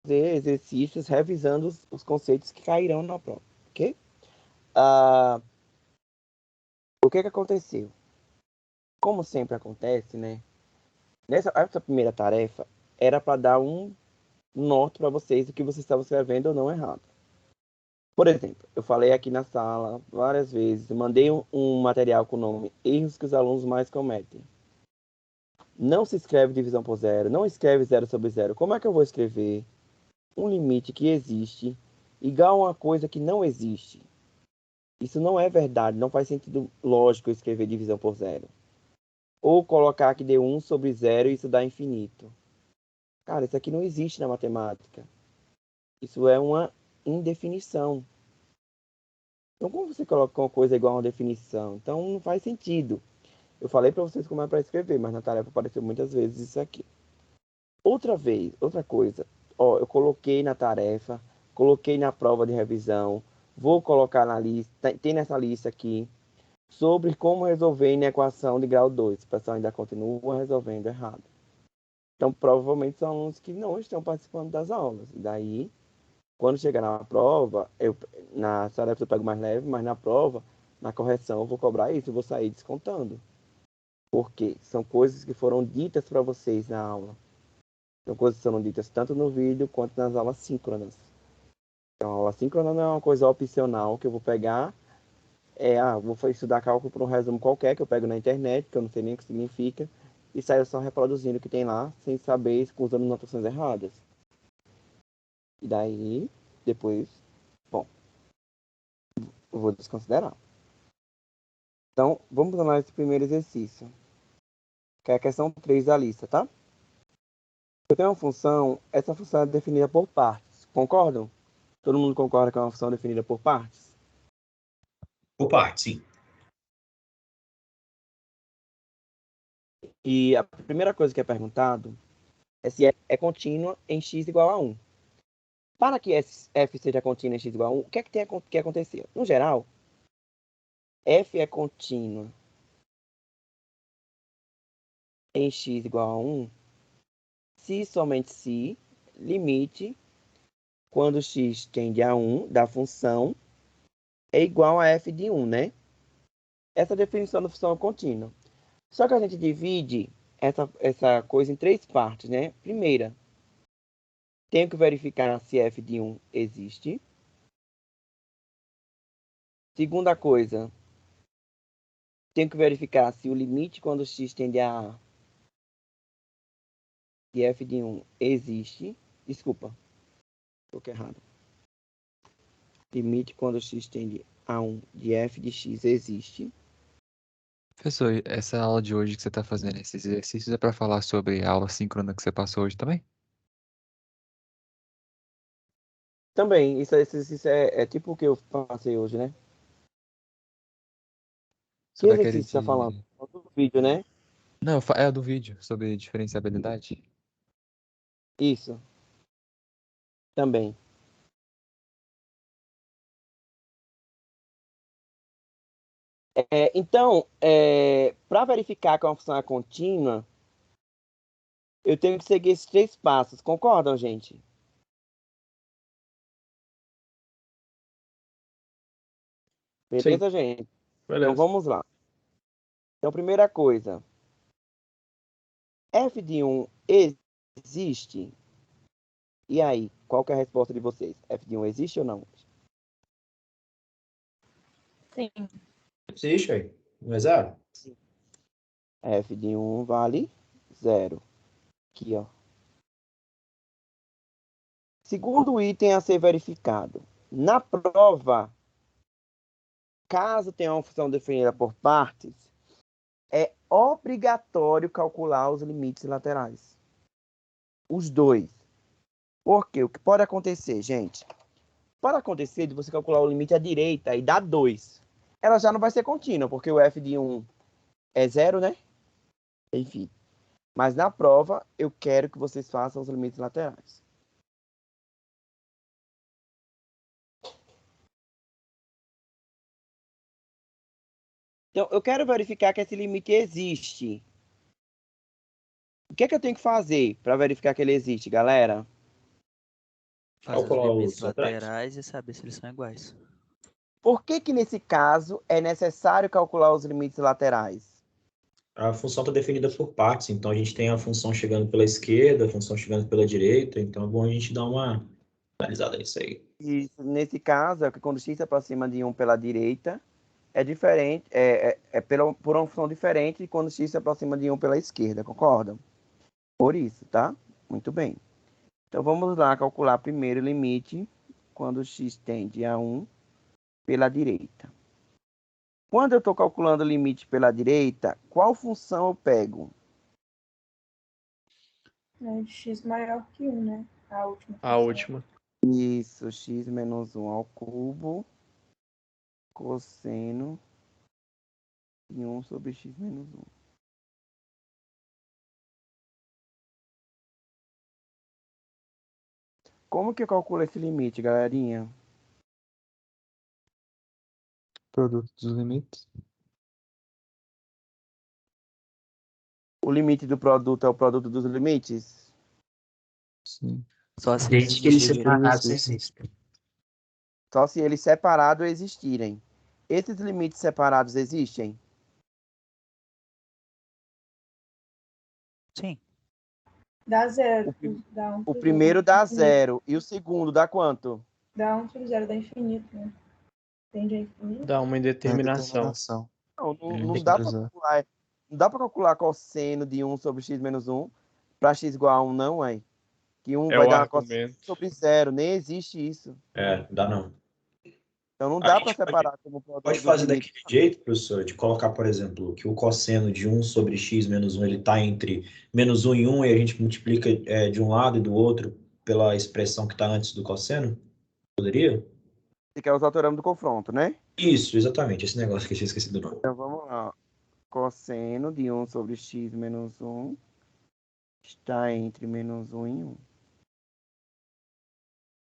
exercícios revisando os conceitos que cairão na prova, ok? Ah, o que aconteceu? Como sempre acontece, né? Essa primeira tarefa era para dar um norte para vocês do que vocês estavam escrevendo ou não errado. Por exemplo, eu falei aqui na sala várias vezes, mandei um material com o nome Erros que os alunos mais cometem. Não se escreve divisão por zero, não escreve zero sobre zero. Como é que eu vou escrever um limite que existe igual a uma coisa que não existe? Isso não é verdade, não faz sentido lógico eu escrever divisão por zero. Ou colocar que dê 1 sobre zero e isso dá infinito. Cara, isso aqui não existe na matemática. Isso é uma indefinição. Então, como você coloca uma coisa igual a uma definição? Então, não faz sentido. Eu falei para vocês como é para escrever, mas na tarefa apareceu muitas vezes isso aqui. Outra coisa. Ó, eu coloquei na tarefa, coloquei na prova de revisão, vou colocar na lista, tem nessa lista aqui, sobre como resolver na equação de grau 2. O pessoal ainda continua resolvendo errado. Então, provavelmente são alunos que não estão participando das aulas. Daí, quando chegar na prova, na tarefa eu pego mais leve, mas na prova, na correção, eu vou cobrar isso, eu vou sair descontando. Porque são coisas que foram ditas para vocês na aula. São coisas que foram ditas tanto no vídeo quanto nas aulas síncronas. Então, a aula síncrona não é uma coisa opcional que eu vou pegar. Vou estudar cálculo por um resumo qualquer que eu pego na internet, que eu não sei nem o que significa, e saio só reproduzindo o que tem lá, sem saber, usando notações erradas. E daí, depois, bom, eu vou desconsiderar. Então, vamos lá esse primeiro exercício, que é a questão 3 da lista, tá? Eu tenho uma função, essa função é definida por partes, concordam? Todo mundo concorda que é uma função definida por partes? Por parte, sim. E a primeira coisa que é perguntado é se é contínua em x igual a 1. Para que f seja contínua em x igual a 1, o que é que tem que acontecer? No geral, f é contínua em x igual a 1 se somente se limite quando x tende a 1 da função é igual a f de 1, né? Essa é a definição da função contínua. Só que a gente divide essa coisa em 3 partes, né? Primeira, tenho que verificar se f de 1 existe. Segunda coisa, tenho que verificar se o limite quando x tende a de f de 1 existe. Desculpa, coloquei errado. Limite quando x tende a 1 de f de x existe. Professor, essa aula de hoje que você está fazendo, esses exercícios é para falar sobre a aula síncrona que você passou hoje também? Também, esse exercício é tipo o que eu passei hoje, né? Que Sobre aquele exercício você está falando? de... Do vídeo, né? Não, é do vídeo, sobre diferenciabilidade. Isso, também. Então, para verificar que uma função é contínua, eu tenho que seguir esses 3 passos. Concordam, gente? Sim, Beleza, gente? Então, beleza. vamos lá. Então, primeira coisa. F de 1 existe? E aí, qual que é a resposta de vocês? F de 1 existe ou não? Sim. Existe aí. Não é zero? Sim. F de 1 vale 0. Aqui, ó. Segundo item a ser verificado. Na prova, caso tenha uma função definida por partes, é obrigatório calcular os limites laterais. Os dois. Por quê? O que pode acontecer, gente? Pode acontecer de você calcular o limite à direita e dar 2. Ela já não vai ser contínua, porque o f de 1 é 0, né? Enfim. Mas na prova, eu quero que vocês façam os limites laterais. Então, eu quero verificar que esse limite existe. O que é que eu tenho que fazer para verificar que ele existe, galera? Fazer os Calcular limites os laterais. laterais e saber se eles são iguais. Por que que nesse caso é necessário calcular os limites laterais? A função está definida por partes, então a gente tem a função chegando pela esquerda, a função chegando pela direita, então é bom a gente dar uma analisada nisso aí. E nesse caso, é que quando x se aproxima de 1 pela direita, é diferente, por uma função diferente de quando x se aproxima de 1 pela esquerda, concordam? Por isso, tá? Muito bem. Então vamos lá calcular primeiro o limite quando x tende a 1 pela direita. Quando eu estou calculando o limite pela direita, qual função eu pego? É de x maior que 1, né? A última. A função. última. Isso, x menos 1 ao cubo, cosseno de 1 sobre x menos 1. Como que eu calculo esse limite, galerinha? Produto dos limites. O limite do produto é o produto dos limites? Sim. Só se Desde que eles existirem. separados existem. Só se eles separados existirem. Esses limites separados existem? Sim. Dá zero. O, Dá 1 o pro primeiro zero. dá Infinito. 0 e o segundo dá quanto? Dá 1 pro zero, dá infinito, né? Tende a infinito. Dá uma É indeterminação. determinação. Não dá Sobre para zero. calcular. Não dá para calcular cosseno de 1 sobre x menos 1 para x igual a 1, não, é? Que 1 É vai o dar cosseno argumento. sobre 0. Nem existe isso. Dá não. Então não A dá gente para separar como pode produto dos fazer limites. daquele jeito, professor, de colocar, por exemplo, que o cosseno de 1 sobre x menos 1, ele está entre menos 1 e 1, e a gente multiplica de um lado e do outro pela expressão que está antes do cosseno? Poderia? Você quer usar o teorema do confronto, né? Isso, exatamente, esse negócio que eu tinha esquecido do nome. Então vamos lá. Cosseno de 1 sobre x menos 1 está entre menos 1 e 1.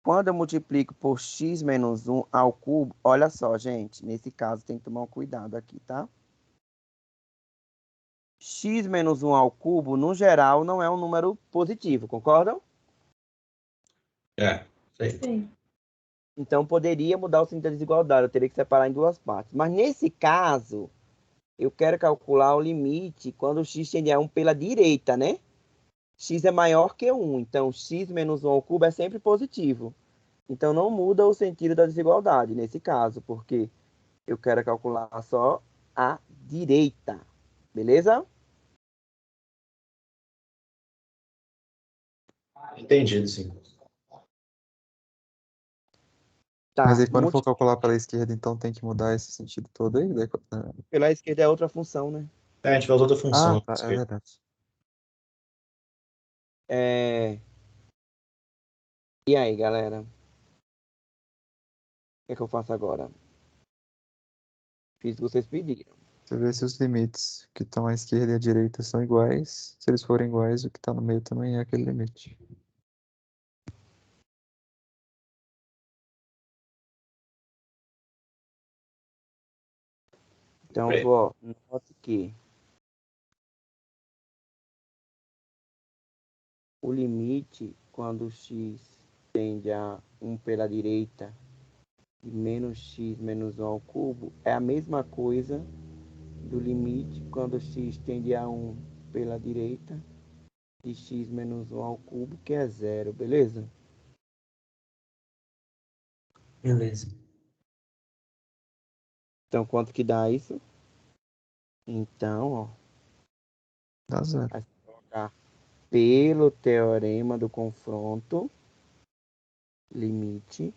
Quando eu multiplico por x menos 1 ao cubo, olha só, gente, nesse caso tem que tomar um cuidado aqui, tá? X menos 1 ao cubo, no geral, não é um número positivo, concordam? Sei. Sim. Então poderia mudar o sentido da desigualdade, eu teria que separar em duas partes. Mas nesse caso, eu quero calcular o limite quando o x tende a 1 pela direita, né? X é maior que 1, então x menos 1 ao cubo é sempre positivo. Então não muda o sentido da desigualdade nesse caso, porque eu quero calcular só a direita. Beleza? Entendido, sim. Tá. Mas aí quando for calcular pela esquerda, então tem que mudar esse sentido todo aí? Pela esquerda é outra função, né? A gente vai usar outra função. Ah, tá, é verdade. E aí, galera? O que é que eu faço agora? Fiz o que vocês pediram. Você vê se os limites que estão à esquerda e à direita são iguais. Se eles forem iguais, o que está no meio também é aquele limite. Então, vou, note que o limite, quando x tende a 1 pela direita e menos x menos 1 ao cubo, é a mesma coisa do limite quando x tende a 1 pela direita e x menos 1 ao cubo, que é zero, beleza? Beleza. Então, quanto que dá isso? Então, ó, Dá zero. vai colocar pelo teorema do confronto, limite,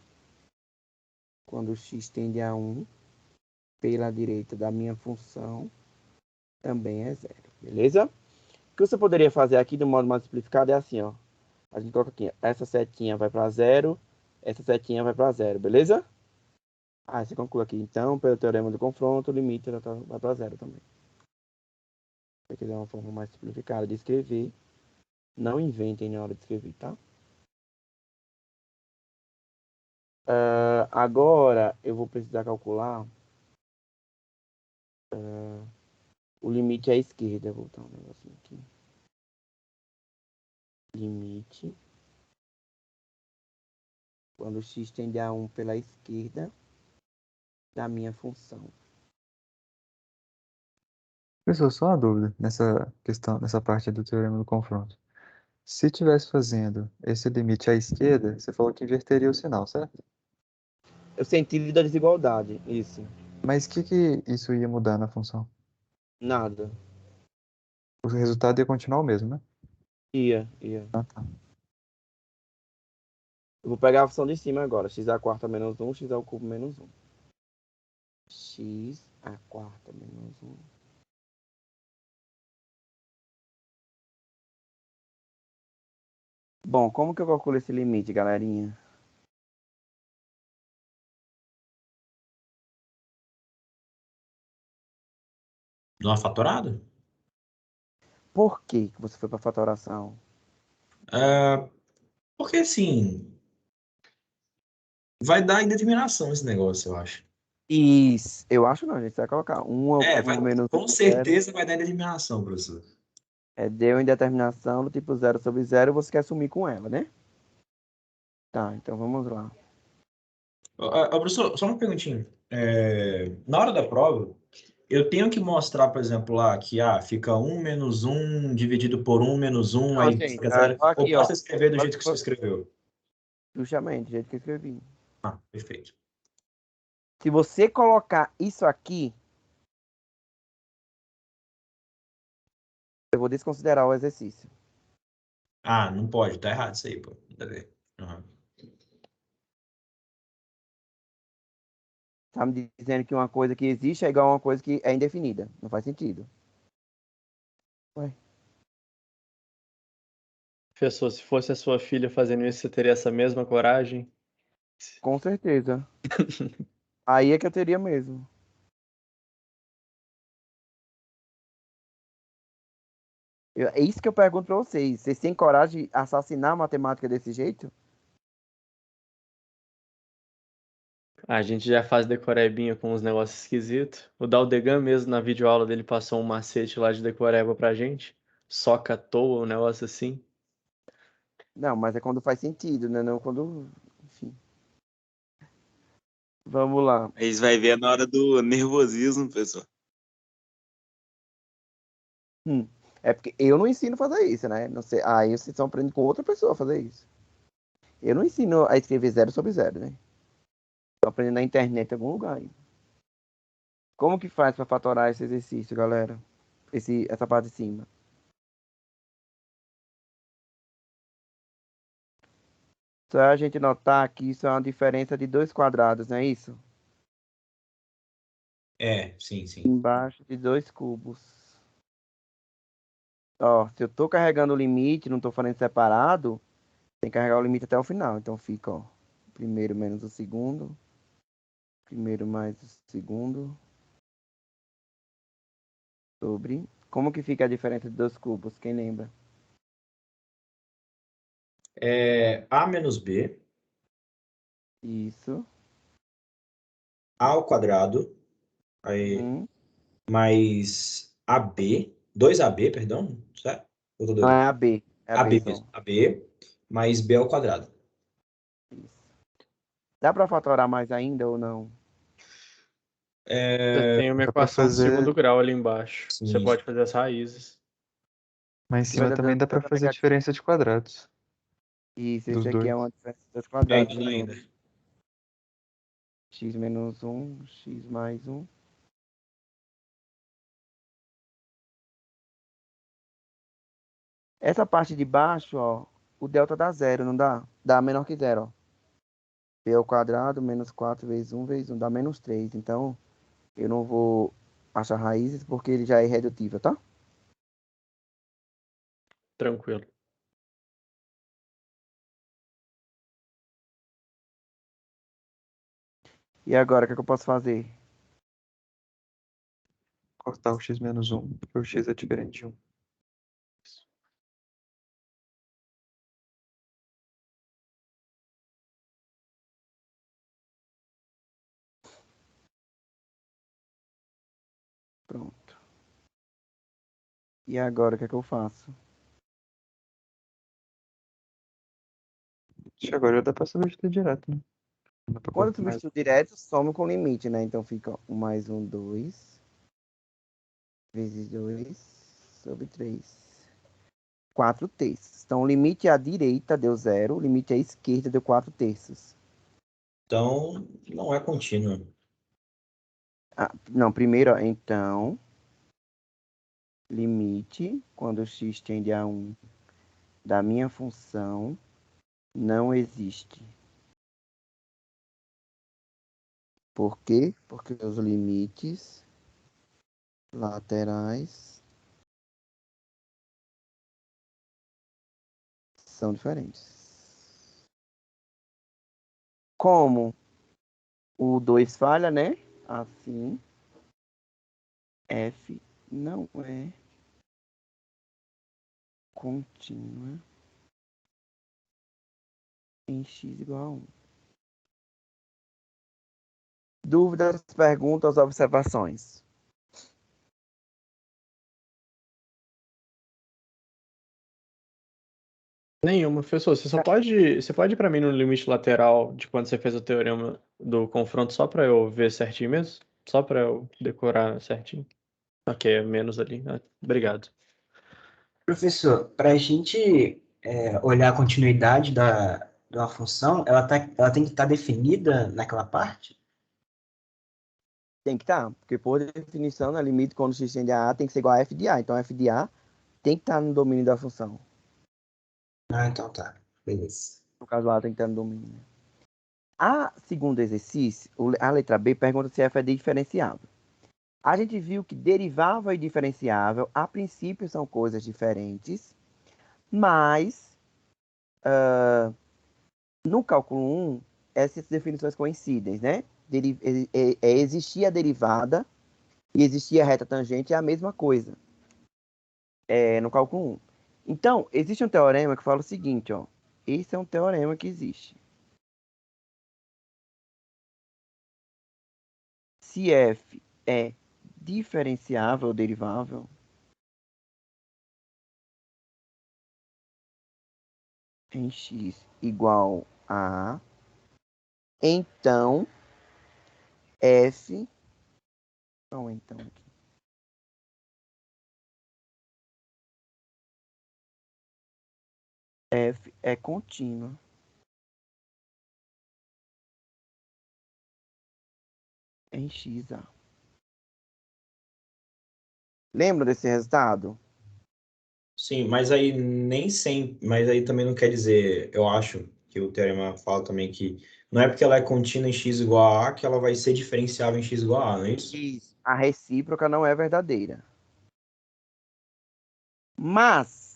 quando x tende a 1 pela direita da minha função, também é zero, beleza? O que você poderia fazer aqui de um modo mais simplificado é assim, ó. A gente coloca aqui, essa setinha vai para zero, essa setinha vai para zero, beleza? Ah, você conclui aqui, então, pelo teorema do confronto, o limite vai para zero também. Se você quiser uma forma mais simplificada de escrever, não inventem na hora de escrever, tá? Agora, eu vou precisar calcular o limite à esquerda. Vou botar um negocinho aqui. Limite quando x tende a 1 pela esquerda da minha função. Pessoal, só uma dúvida nessa questão, nessa parte do teorema do confronto. Se tivesse fazendo esse limite à esquerda, você falou que inverteria o sinal, certo? O sentido da desigualdade, isso. Mas o que isso ia mudar na função? Nada. O resultado ia continuar o mesmo, né? Ia. Ah, tá. Eu vou pegar a função de cima agora. X a quarta menos 1, x ao cubo menos 1. X a quarta menos 1. Bom, como que eu calculo esse limite, galerinha? De uma fatorada? Por que que você foi para fatoração? Porque assim, vai dar indeterminação esse negócio, eu acho. Isso. Eu acho não, gente. Você vai colocar 1 ao cubo menos Com 0. certeza vai dar indeterminação, professor. É deu indeterminação do tipo 0 sobre 0. Você quer sumir com ela, né? Tá, então vamos lá. Professor, só uma perguntinha. Na hora da prova, eu tenho que mostrar, por exemplo, lá que fica 1 menos 1 dividido por 1 menos 1, Não, aí gente, fica 0. Ou aqui, ó. posso escrever do jeito que você escreveu? Justamente, do jeito que eu escrevi. Perfeito. Se você colocar isso aqui, eu vou desconsiderar o exercício. Não pode, tá errado isso aí, pô. Nada a ver. Uhum. Tá me dizendo que uma coisa que existe é igual a uma coisa que é indefinida. Não faz sentido. Ué. Professor, se fosse a sua filha fazendo isso, você teria essa mesma coragem? Com certeza. Aí é que eu teria mesmo. É isso que eu pergunto pra vocês. Vocês têm coragem de assassinar a matemática desse jeito? A gente já faz decorebinha com uns negócios esquisitos. O Daldegan mesmo, na videoaula dele, passou um macete lá de decoreba pra gente. Soca à toa, um negócio assim. Não, mas é quando faz sentido, né? Não quando. Enfim. Vamos lá. Aí você vai ver na hora do nervosismo, pessoal. É porque eu não ensino a fazer isso, né? Não sei. Aí vocês estão aprendendo com outra pessoa a fazer isso. Eu não ensino a escrever 0 sobre 0, né? Estou aprendendo na internet em algum lugar aí. Como que faz para fatorar esse exercício, galera? Essa parte de cima. Só a gente notar que isso é uma diferença de 2 quadrados, não é isso? Sim. Embaixo de 2 cubos. Ó, se eu tô carregando o limite, não tô fazendo separado, tem que carregar o limite até o final. Então fica, ó, primeiro menos o segundo, primeiro mais o segundo, sobre... Como que fica a diferença de 2 cubos? Quem lembra? A menos B, Isso. A ao quadrado, aí, Uhum. mais AB, 2AB, perdão, certo? Eu tô Não, doido. é a B. É a B AB só. mesmo. AB, mais B ao quadrado. Isso. Dá pra fatorar mais ainda ou não? Você tem uma Dá pra equação de segundo fazer. grau ali embaixo. Você Sim. pode fazer as raízes. Mas em Que vai cima dar também dá pra dano fazer negativo. diferença de quadrados Isso, dos esse aqui dois. é uma diferença de 2 quadrados de Então novo. ainda. X menos 1, x mais 1. Essa parte de baixo, ó, o delta dá zero, não dá? Dá menor que zero, ó. P ao quadrado menos 4 vezes 1 vezes 1 dá menos 3. Então, eu não vou achar raízes porque ele já é irredutível, tá? Tranquilo. E agora, o que é que eu posso fazer? Cortar o x menos 1, porque o x é diferente de 1. Pronto. E agora, o que é que eu faço? Acho que agora já dá pra substituir direto, né? Dá pra Quando cortar. substitui direto, some com limite, né? Então fica 1 mais 1, 2, vezes 2, sobre 3. 4 terços. Então, o limite à direita deu 0, o limite à esquerda deu 4 terços. Então, não é contínua. Não, primeiro, ó, então, limite, quando x tende a 1 da minha função, não existe. Por quê? Porque os limites laterais são diferentes. Como o 2 falha, né? Assim, f não é contínua em x igual a 1. Dúvidas, perguntas, observações? Nenhuma, professor. Você pode ir para mim no limite lateral de quando você fez o teorema do confronto só para eu ver certinho mesmo? Só para eu decorar certinho? Ok, é menos ali. Obrigado. Professor, para a gente olhar a continuidade de uma função, ela tem que estar definida naquela parte? Tem que estar, porque por definição, no limite quando x tende a tem que ser igual a f de a. Então, f de a tem que estar no domínio da função. Ah, então tá. Beleza. No caso, a tem que estar no domínio. Né? A segundo exercício, a letra B, pergunta se f é diferenciável. A gente viu que derivável e diferenciável, a princípio, são coisas diferentes, mas no cálculo 1, essas definições coincidem, né? Existia a derivada e existia a reta tangente, é a mesma coisa no cálculo 1. Então, existe um teorema que fala o seguinte, ó. Esse é um teorema que existe. Se f é diferenciável ou derivável, em x igual a, então f, não, então aqui. F é contínua em xa. Lembra desse resultado? Sim, mas aí nem sempre, mas aí também não quer dizer, eu acho que o teorema fala também que não é porque ela é contínua em x igual a que ela vai ser diferenciável em x igual a, não é isso? Isso. A recíproca não é verdadeira. Mas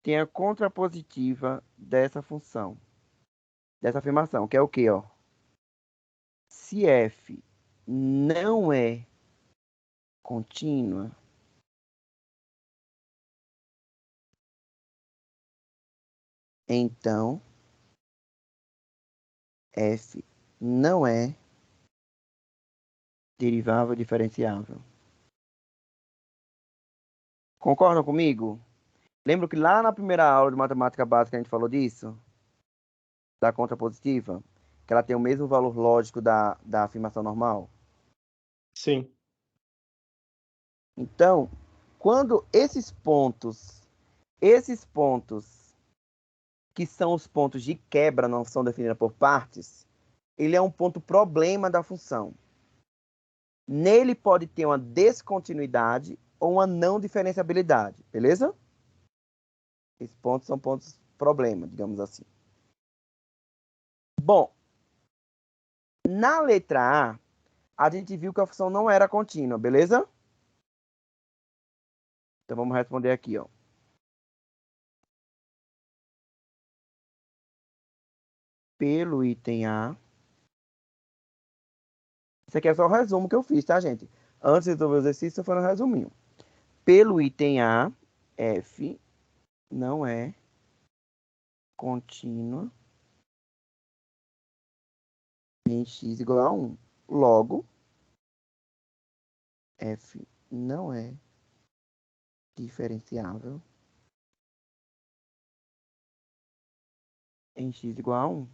tem a contrapositiva dessa função, dessa afirmação, que é o quê, ó? Se f não é contínua, então f não é derivável diferenciável. Concordam comigo? Lembra que lá na primeira aula de matemática básica a gente falou disso? Da contrapositiva? Que ela tem o mesmo valor lógico da afirmação normal? Sim. Então, quando esses pontos que são os pontos de quebra não são definidos por partes, ele é um ponto problema da função. Nele pode ter uma descontinuidade ou uma não diferenciabilidade, beleza? Esses pontos são pontos problema, digamos assim. Bom, na letra a gente viu que a função não era contínua, beleza? Então vamos responder aqui, ó. Pelo item A. Isso aqui é só o resumo que eu fiz, tá, gente? Antes de resolver o exercício, foi um resuminho. Pelo item A, F não é contínua em x igual a 1. Logo, F não é diferenciável em x igual a 1.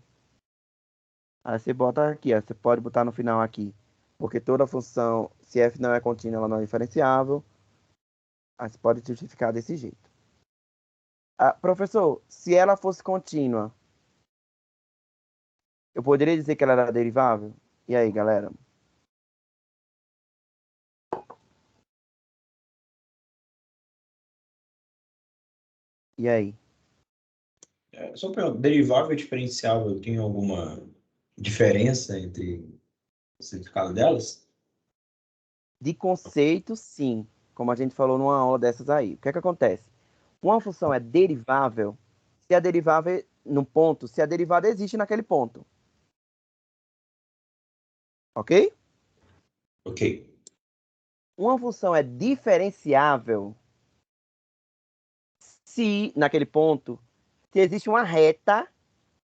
Aí você bota aqui, ó, você pode botar no final aqui, porque toda função, se f não é contínua, ela não é diferenciável. Aí você pode justificar desse jeito. Professor, se ela fosse contínua, eu poderia dizer que ela era derivável? E aí, galera? E aí? Só uma pergunta, derivável e diferenciável tem alguma diferença entre o significado delas? De conceito, sim. Como a gente falou numa aula dessas aí. O que é que acontece? Uma função é derivável se a derivada no ponto, se a derivada existe naquele ponto. Ok? Ok. Uma função é diferenciável se, naquele ponto, se existe uma reta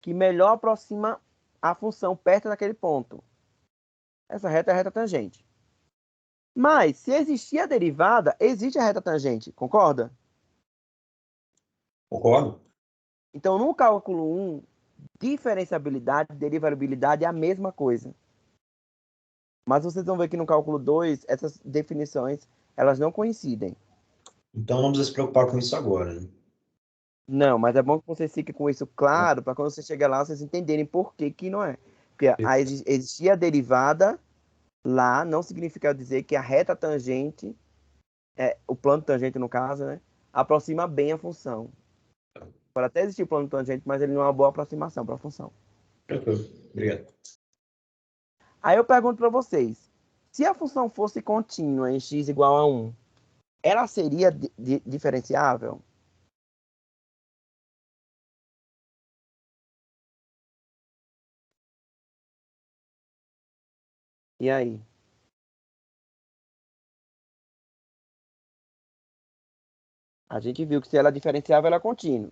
que melhor aproxima a função perto daquele ponto. Essa reta é a reta tangente. Mas, se existir a derivada, existe a reta tangente. Concorda? Concordo? Então, no cálculo 1, diferenciabilidade e derivabilidade é a mesma coisa. Mas vocês vão ver que no cálculo 2, essas definições, elas não coincidem. Então não precisa se preocupar com isso agora, né? Não, mas é bom que vocês fiquem com isso claro, para quando você chegar lá, vocês entenderem por que que não é. Porque existir a derivada lá não significa dizer que a reta tangente, o plano tangente no caso, né, aproxima bem a função. Pode até existir o plano tangente, mas ele não é uma boa aproximação para a função. Tranquilo. Obrigado. Aí eu pergunto para vocês, se a função fosse contínua em x igual a 1, ela seria diferenciável? E aí? A gente viu que se ela é diferenciável, ela é contínua.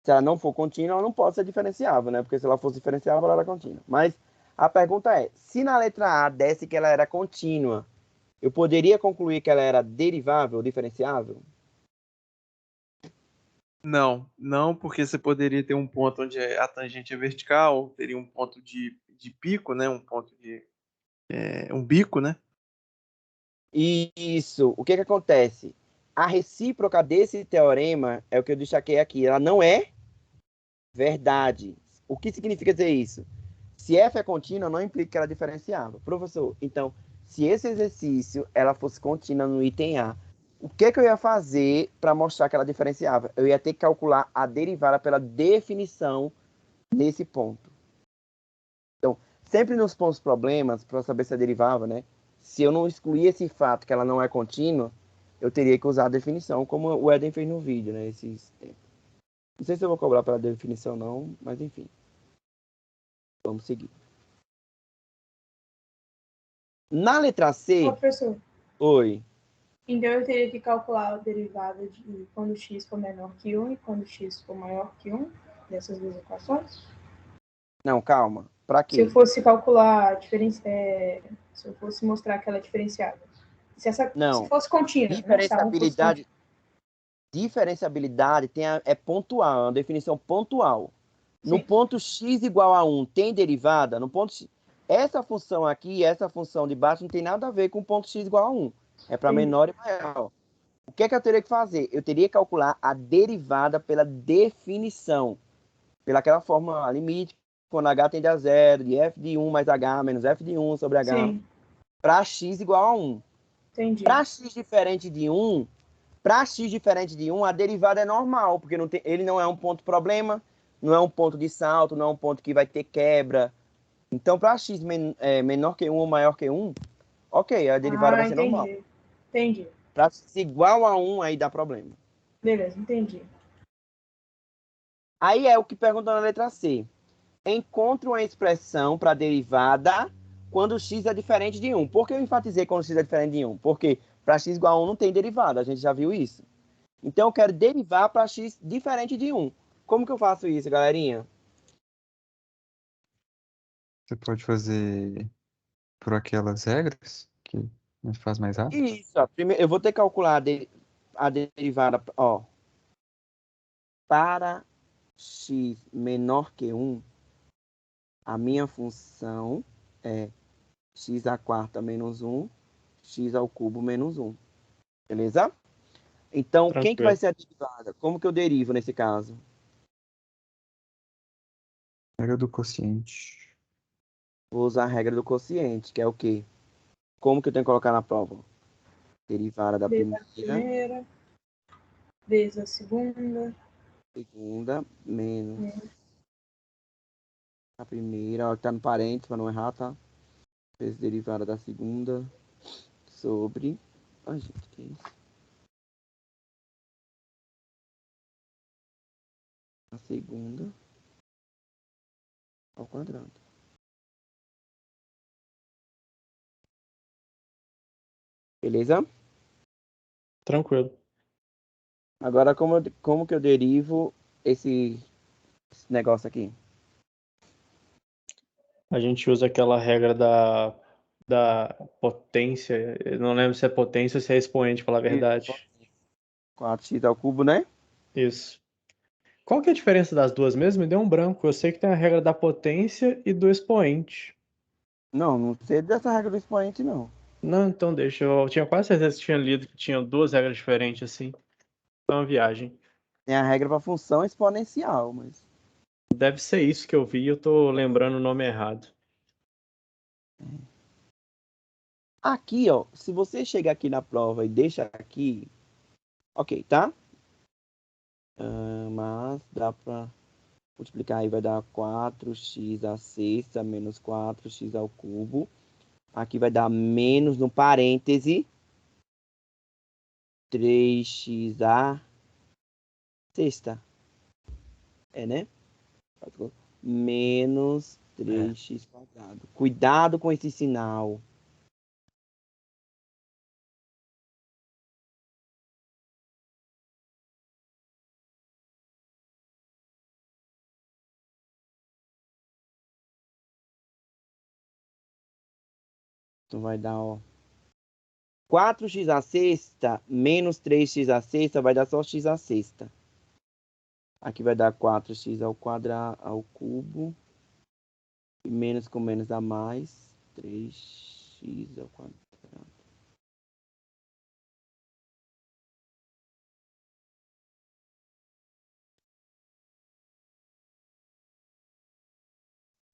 Se ela não for contínua, ela não pode ser diferenciável, né? Porque se ela fosse diferenciável, ela era contínua. Mas a pergunta é, se na letra A desse que ela era contínua, eu poderia concluir que ela era derivável, diferenciável? Não, porque você poderia ter um ponto onde a tangente é vertical, teria um ponto de pico, né? Um ponto de um bico, né? Isso. O que que acontece? A recíproca desse teorema é o que eu destaquei aqui. Ela não é verdade. O que significa dizer isso? Se f é contínua, não implica que ela é diferenciável. Professor, então, se esse exercício ela fosse contínua no item A, o que que eu ia fazer para mostrar que ela é diferenciável? Eu ia ter que calcular a derivada pela definição nesse ponto. Então, sempre nos pontos problemas, para saber se é derivável, né? Se eu não excluir esse fato que ela não é contínua, eu teria que usar a definição, como o Eden fez no vídeo, né? Esses tempos. Não sei se eu vou cobrar pela definição, não, mas enfim. Vamos seguir. Na letra C. Professor, Oi. então eu teria que calcular a derivada de quando x for menor que 1 e quando x for maior que 1, dessas duas equações? Não, calma. Para Se eu quê? fosse calcular a diferença, se eu fosse mostrar que ela é diferenciável. Se fosse contínua, né? Se a 1 fosse contínua. Diferenciabilidade é pontual, é uma definição pontual. No Sim. ponto x igual a 1 tem derivada? No ponto x... Essa função aqui, essa função de baixo não tem nada a ver com o ponto x igual a 1. É para menor e maior. O que é que eu teria que fazer? Eu teria que calcular a derivada pela definição. Pelaquela fórmula limite, quando h tende a zero, de f de 1 mais h menos f de 1 sobre h, para x igual a 1. Entendi. Para x diferente de 1, a derivada é normal, porque ele não é um ponto problema, não é um ponto de salto, não é um ponto que vai ter quebra. Então, para x menor que 1 ou maior que 1, ok, a derivada vai ser normal. Entendi. Para x igual a 1, aí dá problema. Beleza, entendi. Aí é o que pergunta na letra C. Encontre uma expressão para derivada quando x é diferente de 1. Por que eu enfatizei quando x é diferente de 1? Porque para x igual a 1 não tem derivada, a gente já viu isso. Então eu quero derivar para x diferente de 1. Como que eu faço isso, galerinha? Você pode fazer por aquelas regras que a gente faz mais rápido. Isso. Primeiro, eu vou ter que calcular a derivada, ó, para x menor que 1, a minha função é x à quarta menos 1, x ao cubo menos 1. Beleza? Então, quem que vai Tranquilo. ser a derivada? Como que eu derivo nesse caso? Regra do quociente. Vou usar a regra do quociente, que é o quê? Como que eu tenho que colocar na prova? Derivada da Vezes a primeira, primeira, vezes a segunda, segunda, menos a primeira. Ó, tá no parênteses para não errar, tá? Vezes derivada da segunda sobre... Ai, gente, que isso? A segunda ao quadrado. Beleza? Tranquilo. Agora, como que eu derivo esse negócio aqui? A gente usa aquela regra da potência. Eu não lembro se é potência ou se é expoente, pra falar a verdade. 4x ao cubo, né? Isso. Qual que é a diferença das duas mesmo? Me deu um branco. Eu sei que tem a regra da potência e do expoente. Não sei dessa regra do expoente, não. Não, então deixa. Eu tinha quase certeza que tinha lido que tinha duas regras diferentes assim. É uma viagem. Tem a regra para função exponencial, mas... Deve ser isso que eu vi e eu tô lembrando o nome errado. Aqui, ó, se você chegar aqui na prova e deixa aqui, ok, tá? Mas dá para multiplicar aí, vai dar 4x à sexta menos 4x ao cubo. Aqui vai dar menos no parêntese 3x à sexta. É, né? Menos 3x quadrado. Cuidado com esse sinal. Então vai dar, ó. 4x à sexta menos 3x à sexta vai dar só x à sexta. Aqui vai dar 4x ao quadrado, ao cubo. E menos com menos dá mais. 3x ao quadrado.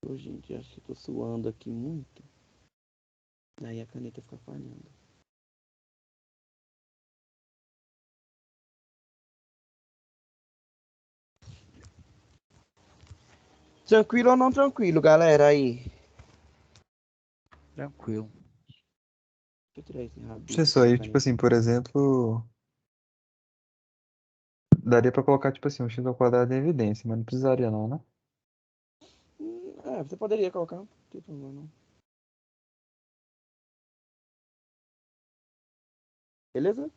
Ô, gente, acho que eu tô suando aqui muito. Daí a caneta fica falhando. Tranquilo ou não tranquilo, galera? Aí. Tranquilo. Deixa eu tirar esse rabisco Professor, aqui da aí, tipo caneta. assim, por exemplo, daria pra colocar, tipo assim, um x ao quadrado em evidência, mas não precisaria não, né? Você poderia colocar. Não tem problema, não. Beleza?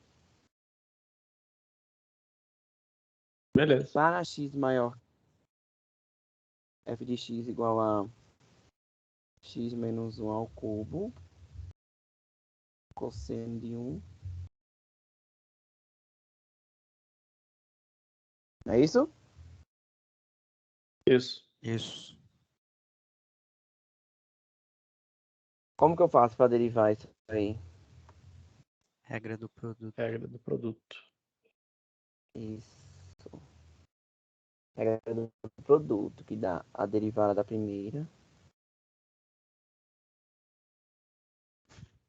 Beleza. Para x maior, f de x igual a x menos 1 ao cubo. Cosseno de 1. Não é isso? Isso. Isso. Como que eu faço para derivar isso aí? Regra do produto. Regra do produto. Isso. Regra do produto, que dá a derivada da primeira.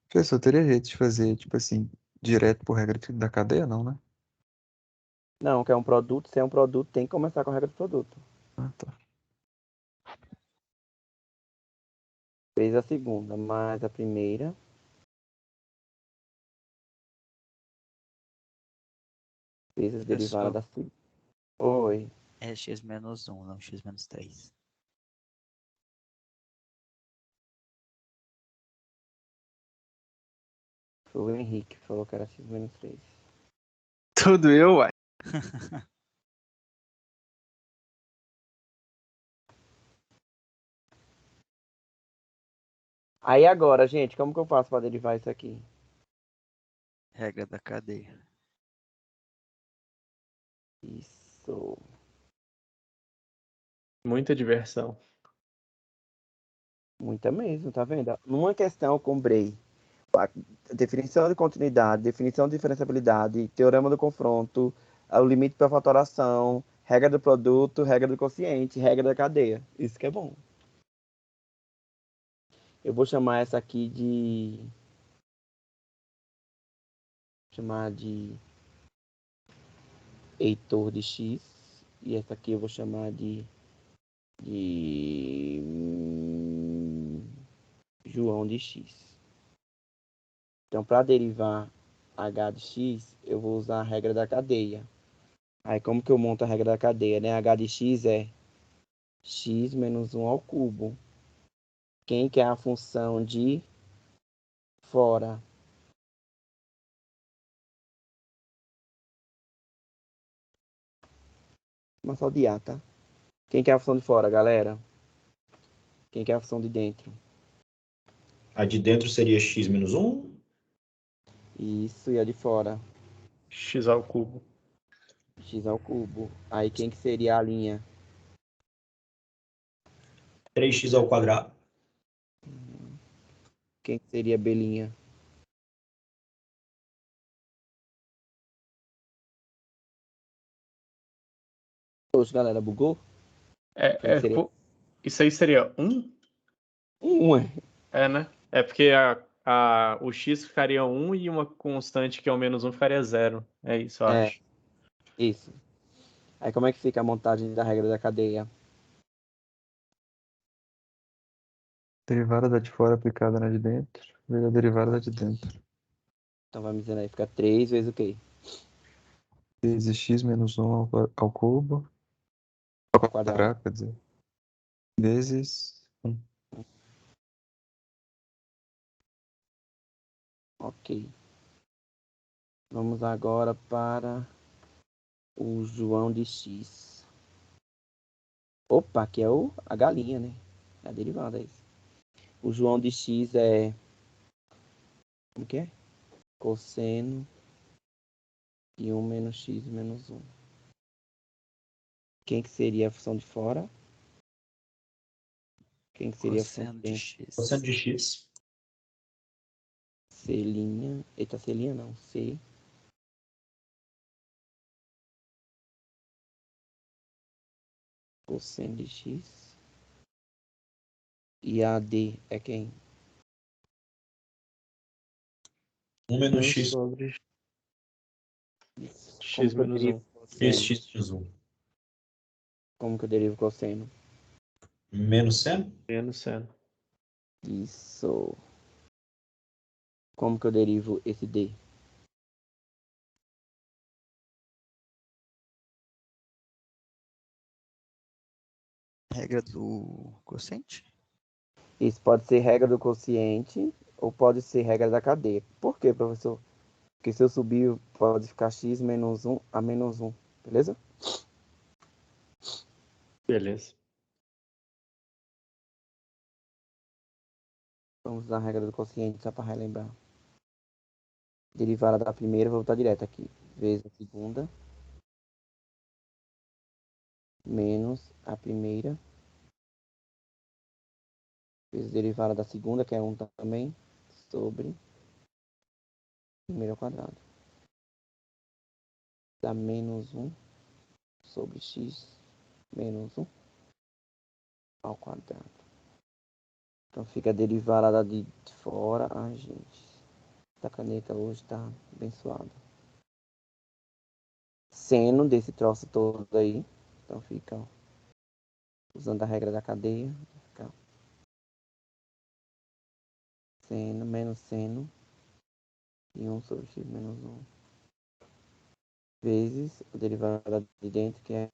Professor, teria jeito de fazer, tipo assim, direto por regra da cadeia, não, né? Não, que é um produto. Se é um produto, tem que começar com a regra do produto. Ah, tá. Fez a segunda, mais a primeira. Fez a derivada Professor, da segunda. Oi. é x menos 1, não x menos 3. Foi o Henrique que falou que era x menos 3. Tudo eu, uai. Aí agora, gente, como que eu faço para derivar isso aqui? Regra da cadeia. Isso. Muita diversão. Muita mesmo, tá vendo? Numa questão eu comprei a definição de continuidade, definição de diferenciabilidade, teorema do confronto, o limite para fatoração, regra do produto, regra do quociente, regra da cadeia. Isso que é bom. Eu vou chamar essa aqui de... chamar de Heitor de X. E essa aqui eu vou chamar de João de X. Então, para derivar H de X, eu vou usar a regra da cadeia. Aí, como que eu monto a regra da cadeia, né? H de X é x menos 1 ao cubo. Quem que é a função de fora? Mas só de A, tá? Quem que é a função de fora, galera? Quem que é a função de dentro? A de dentro seria x menos 1. Isso, e a de fora? X ao cubo. X ao cubo. Aí, quem que seria a linha? 3x ao quadrado. Quem que seria B'? Hoje, galera, bugou? Quem seria? Isso aí seria 1? É. É, né? É porque o x ficaria 1 e uma constante que é o menos 1 ficaria 0. É isso, eu É, acho. isso. Aí, como é que fica a montagem da regra da cadeia? Derivada da de fora aplicada na de dentro, vezes a derivada da de dentro. Então, vai me dizendo aí, fica 3 vezes o quê? Vezes x menos 1 ao cubo, Ao ao quadrado. quadrado, quer dizer, vezes 1. Ok. Vamos agora para o João de X. Opa, aqui é a galinha, né? É a derivada, é isso. O João de X é... como que é? Cosseno de 1 menos x menos 1. Quem que seria a função de fora? Quem que seria a função Cosseno de de dentro? x. Cosseno de x. C'. Eita, C' não. C. Cosseno de x. E a D é quem? 1 menos 1 x. sobre Como x que eu menos derivo 1. cosseno? X menos 1. Como que eu derivo cosseno? Menos seno. Menos seno. Isso. Como que eu derivo esse D? Regra do quociente? Isso pode ser regra do quociente ou pode ser regra da cadeia. Por quê, professor? Porque se eu subir, pode ficar x menos 1 a menos 1. Beleza? Beleza. Vamos usar a regra do quociente só para relembrar. Derivada da primeira, vou voltar direto aqui. Vezes a segunda. Menos a primeira. Vezes a derivada da segunda, que é 1 também. Sobre primeiro ao quadrado. Dá menos 1 sobre x menos 1 ao quadrado. Então fica a derivada de fora. Ai, gente. Essa caneta hoje tá abençoada. Seno desse troço todo aí. Então fica, ó, usando a regra da cadeia. Fica seno menos seno. E 1 sobre x menos 1. Vezes a derivada de dentro, que é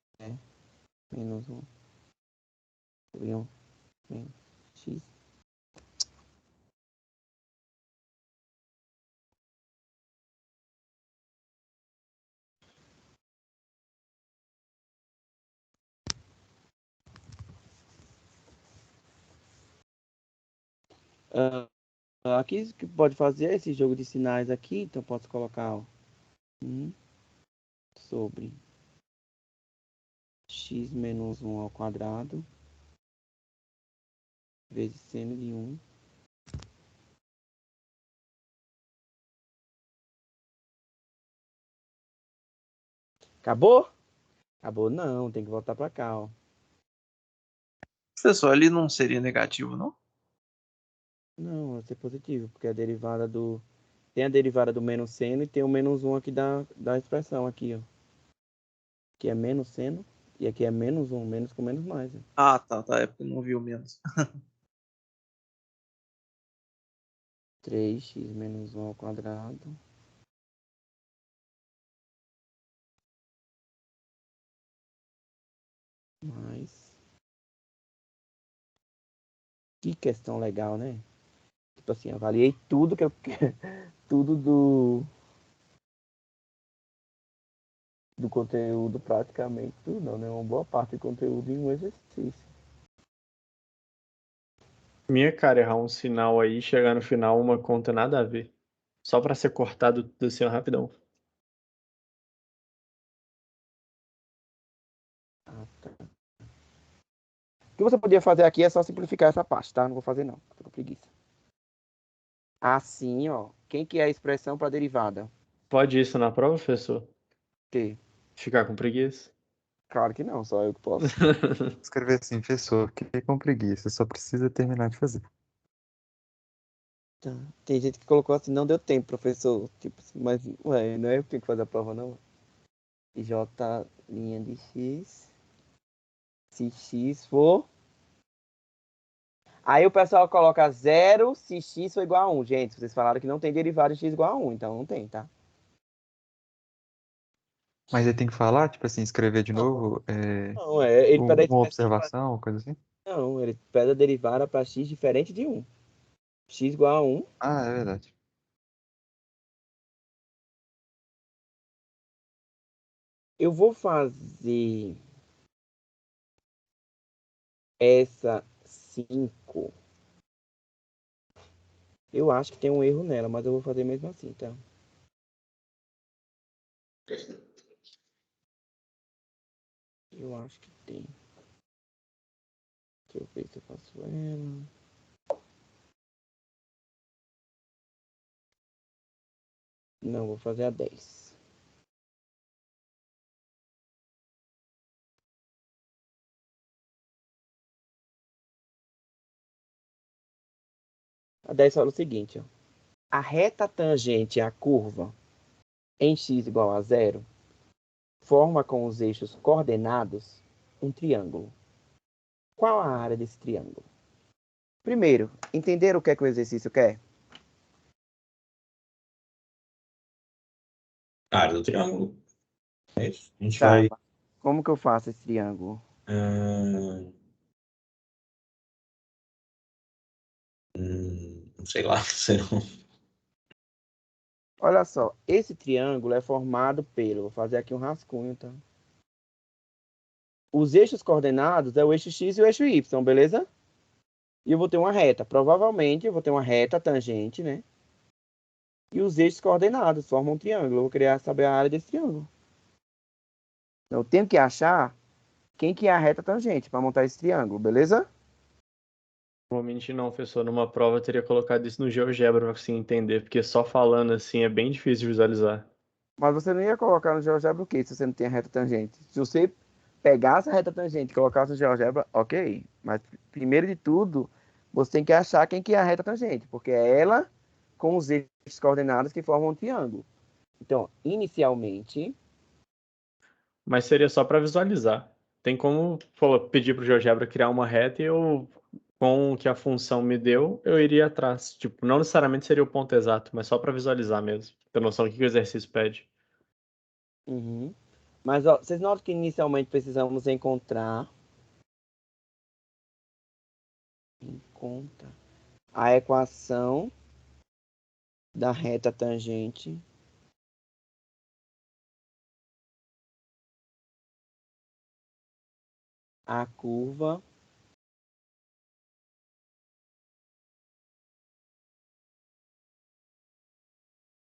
menos 1 sobre 1 menos x. Aqui que pode fazer esse jogo de sinais aqui. Então posso colocar, ó, 1 sobre x menos 1 ao quadrado vezes seno de 1. Acabou? Acabou não, tem que voltar para cá, ó. Professor, ali não seria negativo, não? Não, vai ser positivo, porque a derivada do... Tem a derivada do menos seno e tem o menos 1 aqui da expressão aqui, ó. Que é menos seno e aqui é menos 1, menos com menos mais. Ó. Ah, tá. É porque não viu menos. 3x menos 1 ao quadrado. Mais. Que questão legal, né? Tipo assim, avaliei tudo que eu... tudo do conteúdo, praticamente tudo não, né? Uma boa parte do conteúdo em um exercício. Minha cara, errar um sinal aí, chegar no final, uma conta nada a ver. Só pra ser cortado do assim, rapidão. Ah, tá. O que você podia fazer aqui é só simplificar essa parte, tá? Não vou fazer não, tô com preguiça. Assim, ó. Quem que é a expressão para derivada? Pode isso na prova, professor? Que? Ficar com preguiça? Claro que não, só eu que posso. Escrever assim, professor, fiquei com preguiça, só precisa terminar de fazer. Tá. Tem gente que colocou assim, não deu tempo, professor. Tipo, mas, ué, não é eu que tenho que fazer a prova, não. J linha de x. Se x for... Aí o pessoal coloca 0 se x for igual a 1. Gente, vocês falaram que não tem derivada de x igual a 1, então não tem, tá? Mas ele tem que falar, tipo assim, escrever de novo Não, ele pede a uma expressão observação, coisa assim? Não, ele pede a derivada para x diferente de 1. X igual a 1. Ah, é verdade. Eu vou fazer essa 5. Eu acho que tem um erro nela, mas eu vou fazer mesmo assim, tá? Eu acho que tem. Deixa eu ver se eu faço ela. Não, vou fazer a 10. A 10 fala o seguinte, ó. A reta tangente à curva em x igual a 0 forma com os eixos coordenados um triângulo. Qual a área desse triângulo? Primeiro, entender o que é que o exercício quer? Área do triângulo. É isso. A gente Tá. vai. Como que eu faço esse triângulo? Não sei lá, sei não. Olha só, esse triângulo é formado pelo... Vou fazer aqui um rascunho, tá? Os eixos coordenados é o eixo x e o eixo y, beleza? E eu vou ter uma reta. Provavelmente eu vou ter uma reta tangente, né? E os eixos coordenados formam um triângulo. Eu vou querer saber a área desse triângulo. Então, eu tenho que achar quem que é a reta tangente para montar esse triângulo, beleza? Normalmente não, professor. Numa prova eu teria colocado isso no GeoGebra pra conseguir entender, porque só falando assim é bem difícil de visualizar. Mas você não ia colocar no GeoGebra o quê? Se você não tem a reta tangente. Se você pegasse a reta tangente e colocasse no GeoGebra, ok. Mas primeiro de tudo, você tem que achar quem que é a reta tangente, porque é ela com os eixos coordenados que formam um triângulo. Então, inicialmente, Mas seria só para visualizar. Tem como pedir para o GeoGebra criar uma reta e eu, com o que a função me deu, eu iria atrás. Tipo, não necessariamente seria o ponto exato, mas só para visualizar mesmo. Ter noção do que o exercício pede. uhum. Mas ó, vocês notam que inicialmente precisamos encontrar a equação da reta tangente à curva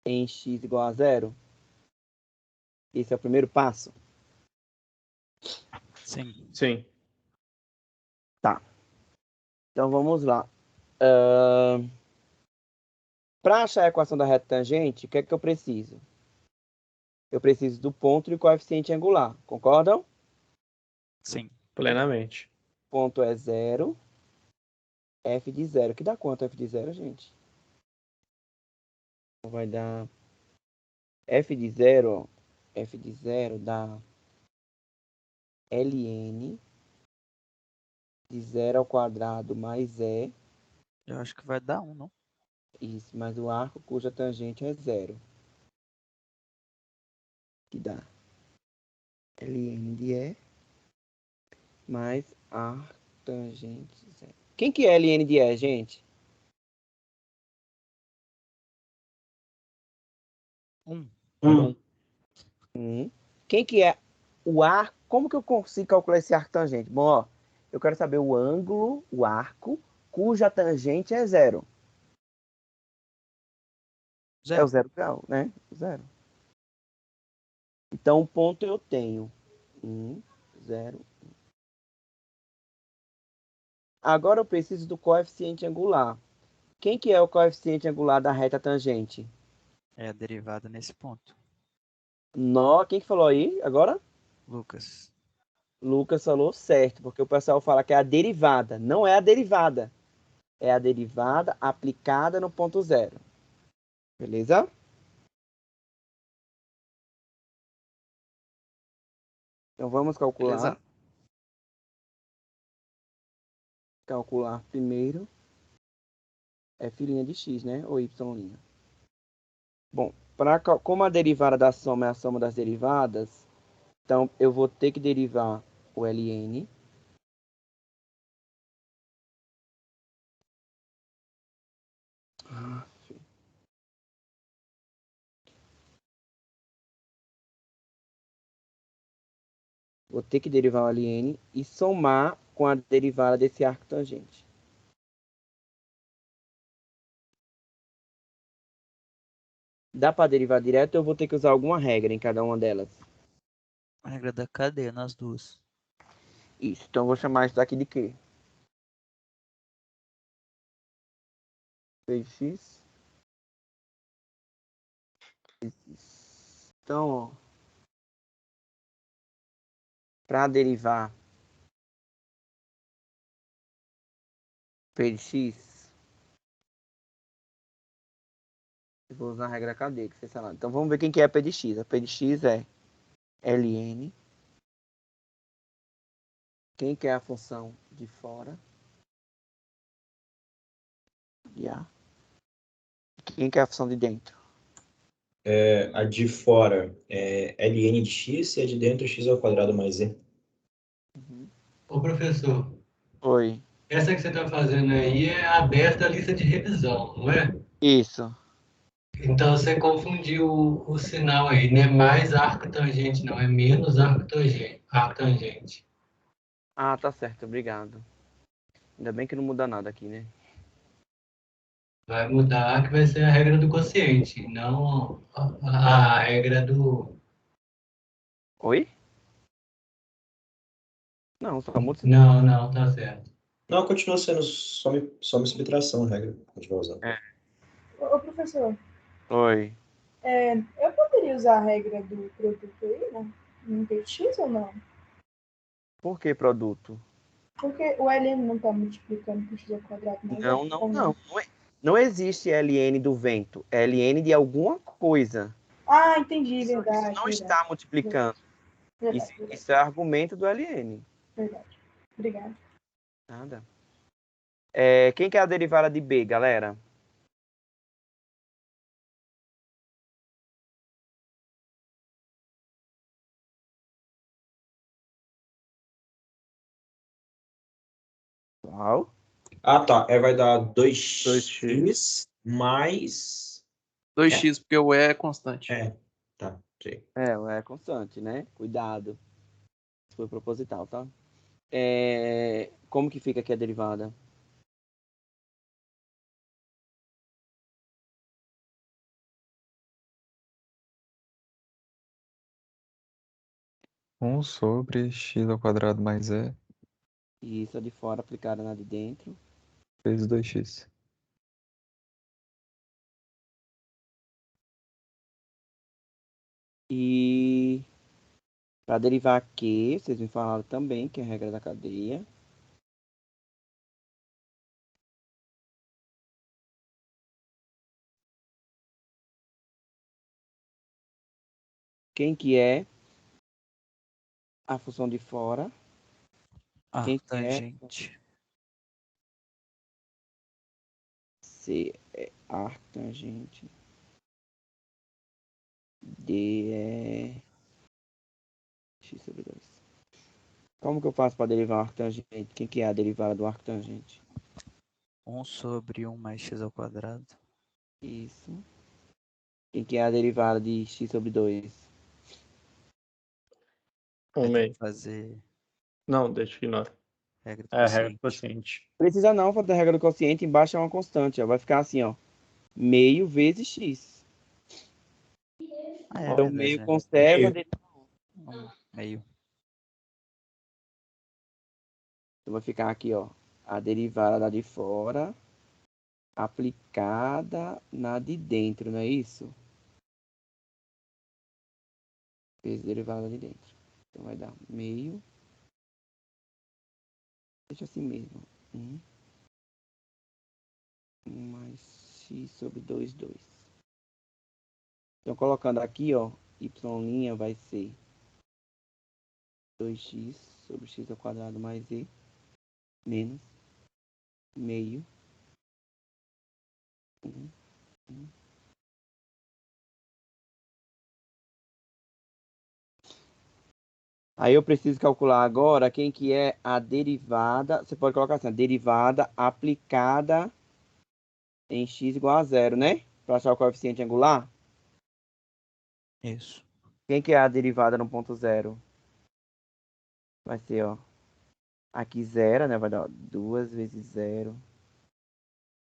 em x igual a 0. Esse é o primeiro passo. Sim. Sim. Tá. Então vamos lá. Para achar a equação da reta tangente, o que é que eu preciso? Eu preciso do ponto e do coeficiente angular. Concordam? Sim. Plenamente. Ponto é 0, f de 0. Que dá quanto f de 0, gente? Vai dar f de 0, ó. F de 0 dá ln de 0 ao quadrado mais e. Eu acho que vai dar 1, não? Isso, mais o arco cuja tangente é 0. Que dá ln de e mais arco tangente 0. Quem que é ln de e, gente? 1. Quem que é o arco? Como que eu consigo calcular esse arco tangente? Bom, ó, eu quero saber o ângulo, o arco, cuja tangente é 0. É o 0 grau, né? 0. Então, o ponto eu tenho 1, 0. Agora eu preciso do coeficiente angular. Quem que é o coeficiente angular da reta tangente? É a derivada nesse ponto. Quem que falou aí agora? Lucas. Lucas falou certo, porque o pessoal fala que é a derivada. Não é a derivada. É a derivada aplicada no ponto 0. Beleza? Então vamos calcular. Beleza. Calcular primeiro f' de x, né? Ou y'. Bom, como a derivada da soma é a soma das derivadas, então eu vou ter que derivar o ln. Vou ter que derivar o ln e somar com a derivada desse arco tangente. Dá para derivar direto ou eu vou ter que usar alguma regra em cada uma delas? A regra da cadeia nas duas. Isso, então eu vou chamar isso daqui de quê? Px. Então, ó, para derivar p de x, eu vou usar a regra KD, que vocês falaram. Então vamos ver quem que é a p de x. A p de x é ln. Quem que é a função de fora? De A. Quem que é a função de dentro? A de fora é ln de x e a de dentro x ao quadrado mais e. Ô, professor, Oi. essa que você está fazendo aí é aberta a lista de revisão, não é? Isso. Então você confundiu o sinal aí, não é mais arco tangente, não, é menos arco tangente. Arco tangente. Ah, tá certo, obrigado. Ainda bem que não muda nada aqui, né? Vai mudar que vai ser a regra do quociente, não a regra do. Oi? Não, só muda. Não, não, tá certo. Não, continua sendo soma e subtração a regra. A gente vai usar. Ô, professor, Oi. eu poderia usar a regra do produto aí, né? No PX ou não? Por que produto? Porque o LN não está multiplicando por x ao quadrado mais Não, um, não, ou não. Não existe ln do vento. É ln de alguma coisa. Ah, entendi, Isso verdade. não verdade, está multiplicando. verdade, verdade, Isso é argumento do ln. verdade. Obrigada. Nada. Quem que é a derivada de b, galera? Qual? Ah, tá. Vai dar 2x. 2x mais... 2x, porque o E é constante. Tá. Sei. É constante, né? Cuidado. Isso foi proposital, tá? Como que fica aqui a derivada? 1 sobre x ao quadrado mais e E isso é de fora aplicada na de dentro. vezes 2x. E para derivar Q, vocês me falaram também, que é a regra da cadeia. Quem que é a função de fora? Quem que é? Arctangente. C é arctangente. D é x sobre 2. Como que eu faço para derivar o arctangente? Quem que é a derivada do arctangente? 1 sobre 1 mais x ao quadrado. Isso. Quem que é a derivada de x sobre 2? Um Vai ter meio. que fazer Não, deixa que ignora. regra do É a regra do quociente. quociente. Precisa não fazer a regra do quociente, embaixo é uma constante, ó. Vai ficar assim, ó. Meio vezes x. Ah, é Então, verdade, meio né? conserva. Meio. Então, vai ficar aqui, ó. A derivada da de fora aplicada na de dentro, não é isso? Vezes derivada de dentro. Então, vai dar meio. Deixa assim mesmo. 1 mais x sobre 2. Então, colocando aqui, ó, y' vai ser 2x sobre x ao quadrado mais e menos meio. Um. Aí eu preciso calcular agora quem que é a derivada. Você pode colocar assim, a derivada aplicada em x igual a 0, né? Para achar o coeficiente angular. Isso. Quem que é a derivada no ponto 0? Vai ser, ó. Aqui 0, né? Vai dar 2 vezes 0.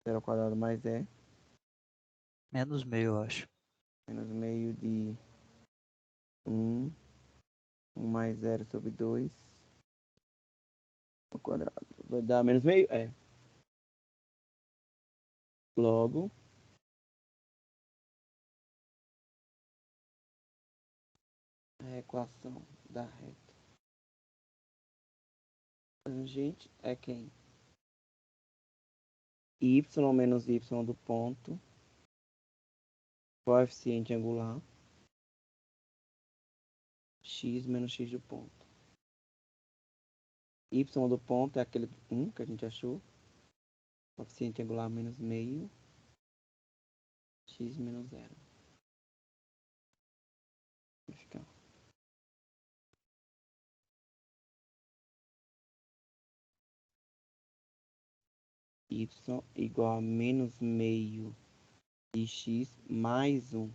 0 ao quadrado mais e. Menos meio, eu acho. Menos meio de 1. 1 mais 0 sobre 2. Ao quadrado. Vai dar menos meio? É. Logo. A equação da reta tangente é quem? Y menos y do ponto, coeficiente angular, x menos x do ponto. Y do ponto é aquele 1 que a gente achou, coeficiente angular menos meio, x menos 0. Vai ficar. Y igual a menos meio de x mais 1.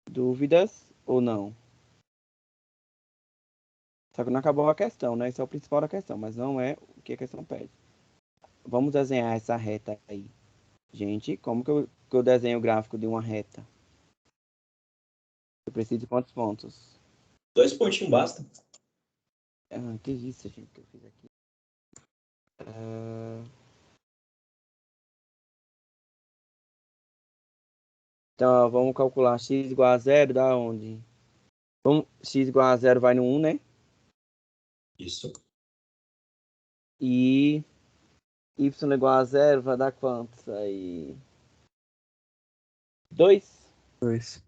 Dúvidas ou não? Só que não acabou a questão, né? Isso é o principal da questão, mas não é o que a questão pede. Vamos desenhar essa reta aí. Gente, como que eu desenho o gráfico de uma reta? Eu preciso de quantos pontos? 2 pontinhos basta. Ah, que isso, gente, que eu fiz aqui. Então, ó, vamos calcular x igual a 0, dá onde? X igual a 0 vai no 1, né? Isso. E y igual a 0 vai dar quantos aí? 2? 2.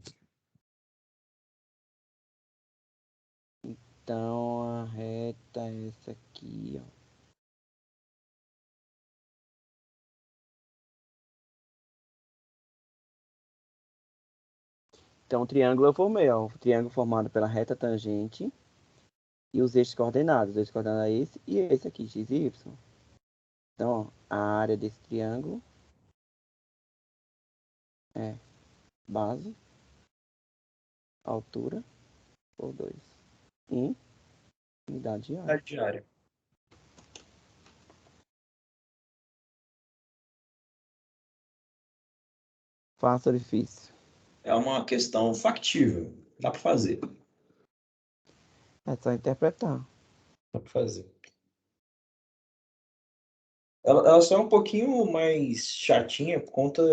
Então, a reta é essa aqui, ó. Então, o triângulo eu formei, ó. O triângulo formado pela reta tangente e os eixos coordenados. Os eixos coordenados é esse e esse aqui, x e y. Então, ó, a área desse triângulo é base, altura, por 2. 1 e Unidade de área. Unidade de área. Fácil ou difícil? É uma questão factível. Dá para fazer. É só interpretar. Dá para fazer. Ela só é um pouquinho mais chatinha por conta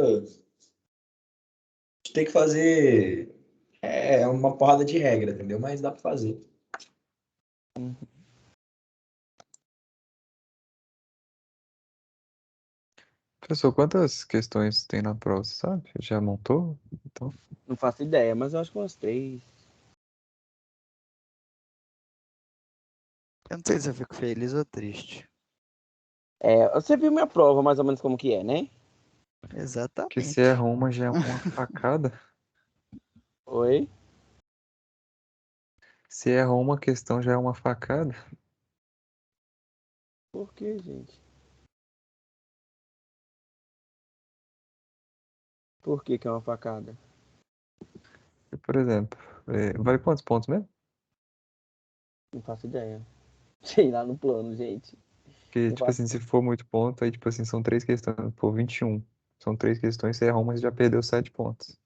de ter que fazer uma porrada de regra, entendeu? Mas dá para fazer. Professor, quantas questões tem na prova, você sabe? Já montou? Então, Não faço ideia, mas eu acho que umas 3. Eu não sei se eu fico feliz ou triste. Você viu minha prova, mais ou menos como que é, né? que se Exatamente. erra uma já é uma facada. Oi? Se erra uma questão já é uma facada. Por que, gente? Por que é uma facada? Por exemplo, vale quantos pontos mesmo? Não faço ideia. Sei lá no plano, gente. Porque, Não tipo faço... assim, se for muito ponto, aí, tipo assim, são 3 questões. Pô, 21. São 3 questões, você erra uma, você já perdeu 7 pontos.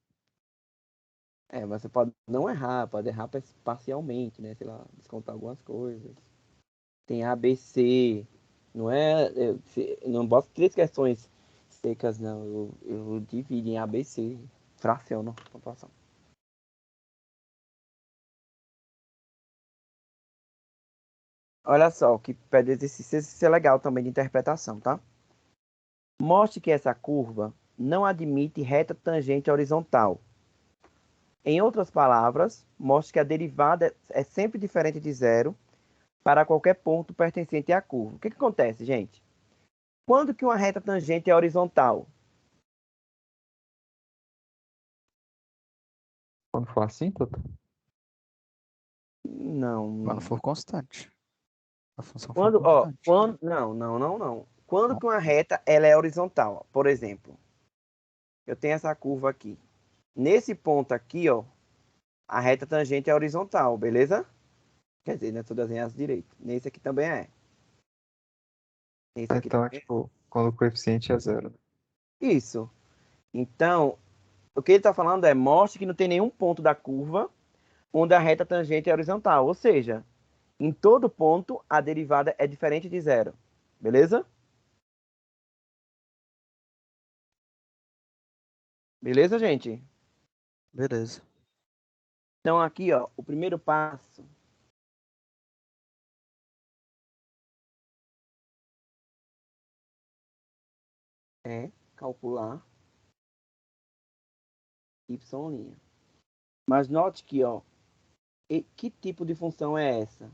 Mas você pode não errar, pode errar parcialmente, né? Sei lá, descontar algumas coisas. Tem ABC. Não é. Não boto 3 questões secas, não. Eu divido em ABC. Fraciono a pontuação. Olha só, o que pede exercício é legal também de interpretação, tá? Mostre que essa curva não admite reta tangente horizontal. Em outras palavras, mostre que a derivada é sempre diferente de zero para qualquer ponto pertencente à curva. O que acontece, gente? Quando que uma reta tangente é horizontal? Quando for assim, Toto? Não, Quando não. for constante. A função for Quando, ó, constante. não. Quando Não. que uma reta ela é horizontal? Por exemplo, eu tenho essa curva aqui. Nesse ponto aqui, ó, a reta tangente é horizontal, beleza? Quer dizer, né, se eu desenhasse direito. Nesse aqui também é. Esse aqui Então, também é. tipo, quando o coeficiente é zero. Isso. Então, o que ele está falando é mostre que não tem nenhum ponto da curva onde a reta tangente é horizontal. Ou seja, em todo ponto a derivada é diferente de zero. Beleza? Beleza, gente? Beleza. Então aqui, ó, o primeiro passo é calcular y'. Mas note que, ó, que tipo de função é essa?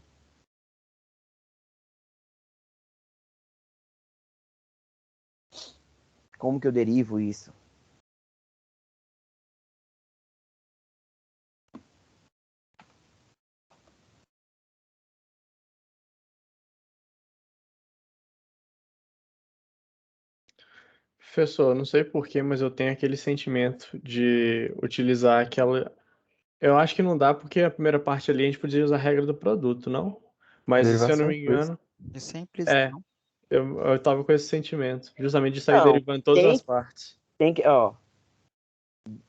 Como que eu derivo isso? Professor, não sei porquê, mas eu tenho aquele sentimento de utilizar aquela. Eu acho que não dá porque a primeira parte ali a gente podia usar a regra do produto, não? Mas se eu não Derivação me implícita. engano, Isso é implícito, é. não? Eu tava com esse sentimento, justamente de sair Não, derivando todas as partes. tem que, ó,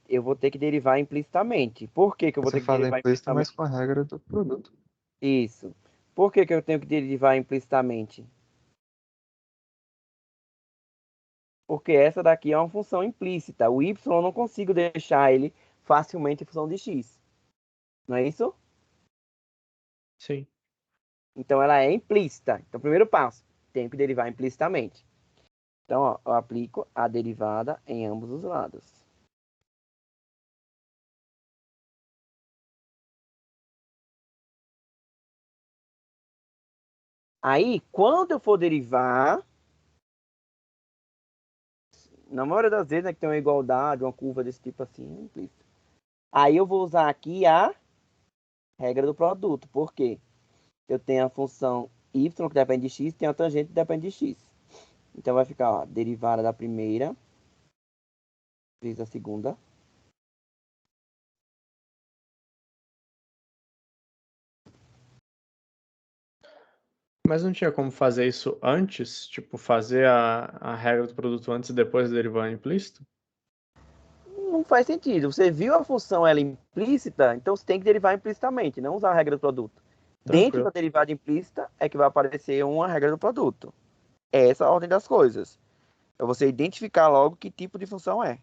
eu vou ter que derivar implicitamente. Por que que eu vou Você ter que fala derivar implícita, mas implicitamente? com a regra do produto. Isso. Por que que eu tenho que derivar implicitamente? Porque essa daqui é uma função implícita. O y eu não consigo deixar ele facilmente em função de x. Não é isso? Sim. Então ela é implícita. Então, primeiro passo, tenho que derivar implicitamente. Então, ó, eu aplico a derivada em ambos os lados. Aí, quando eu for derivar, na maioria das vezes, né, que tem uma igualdade, uma curva desse tipo assim, é implícita. Aí eu vou usar aqui a regra do produto. Por quê? Eu tenho a função y que depende de x, tem a tangente que depende de x. Então vai ficar, ó, derivada da primeira vezes a segunda. Mas não tinha como fazer isso antes? Tipo, fazer a regra do produto antes e depois derivar implícito? Não faz sentido. Você viu a função ela implícita, então você tem que derivar implicitamente, não usar a regra do produto. Dentro da Tranquilo. derivada implícita é que vai aparecer uma regra do produto. É essa a ordem das coisas. É você identificar logo que tipo de função é.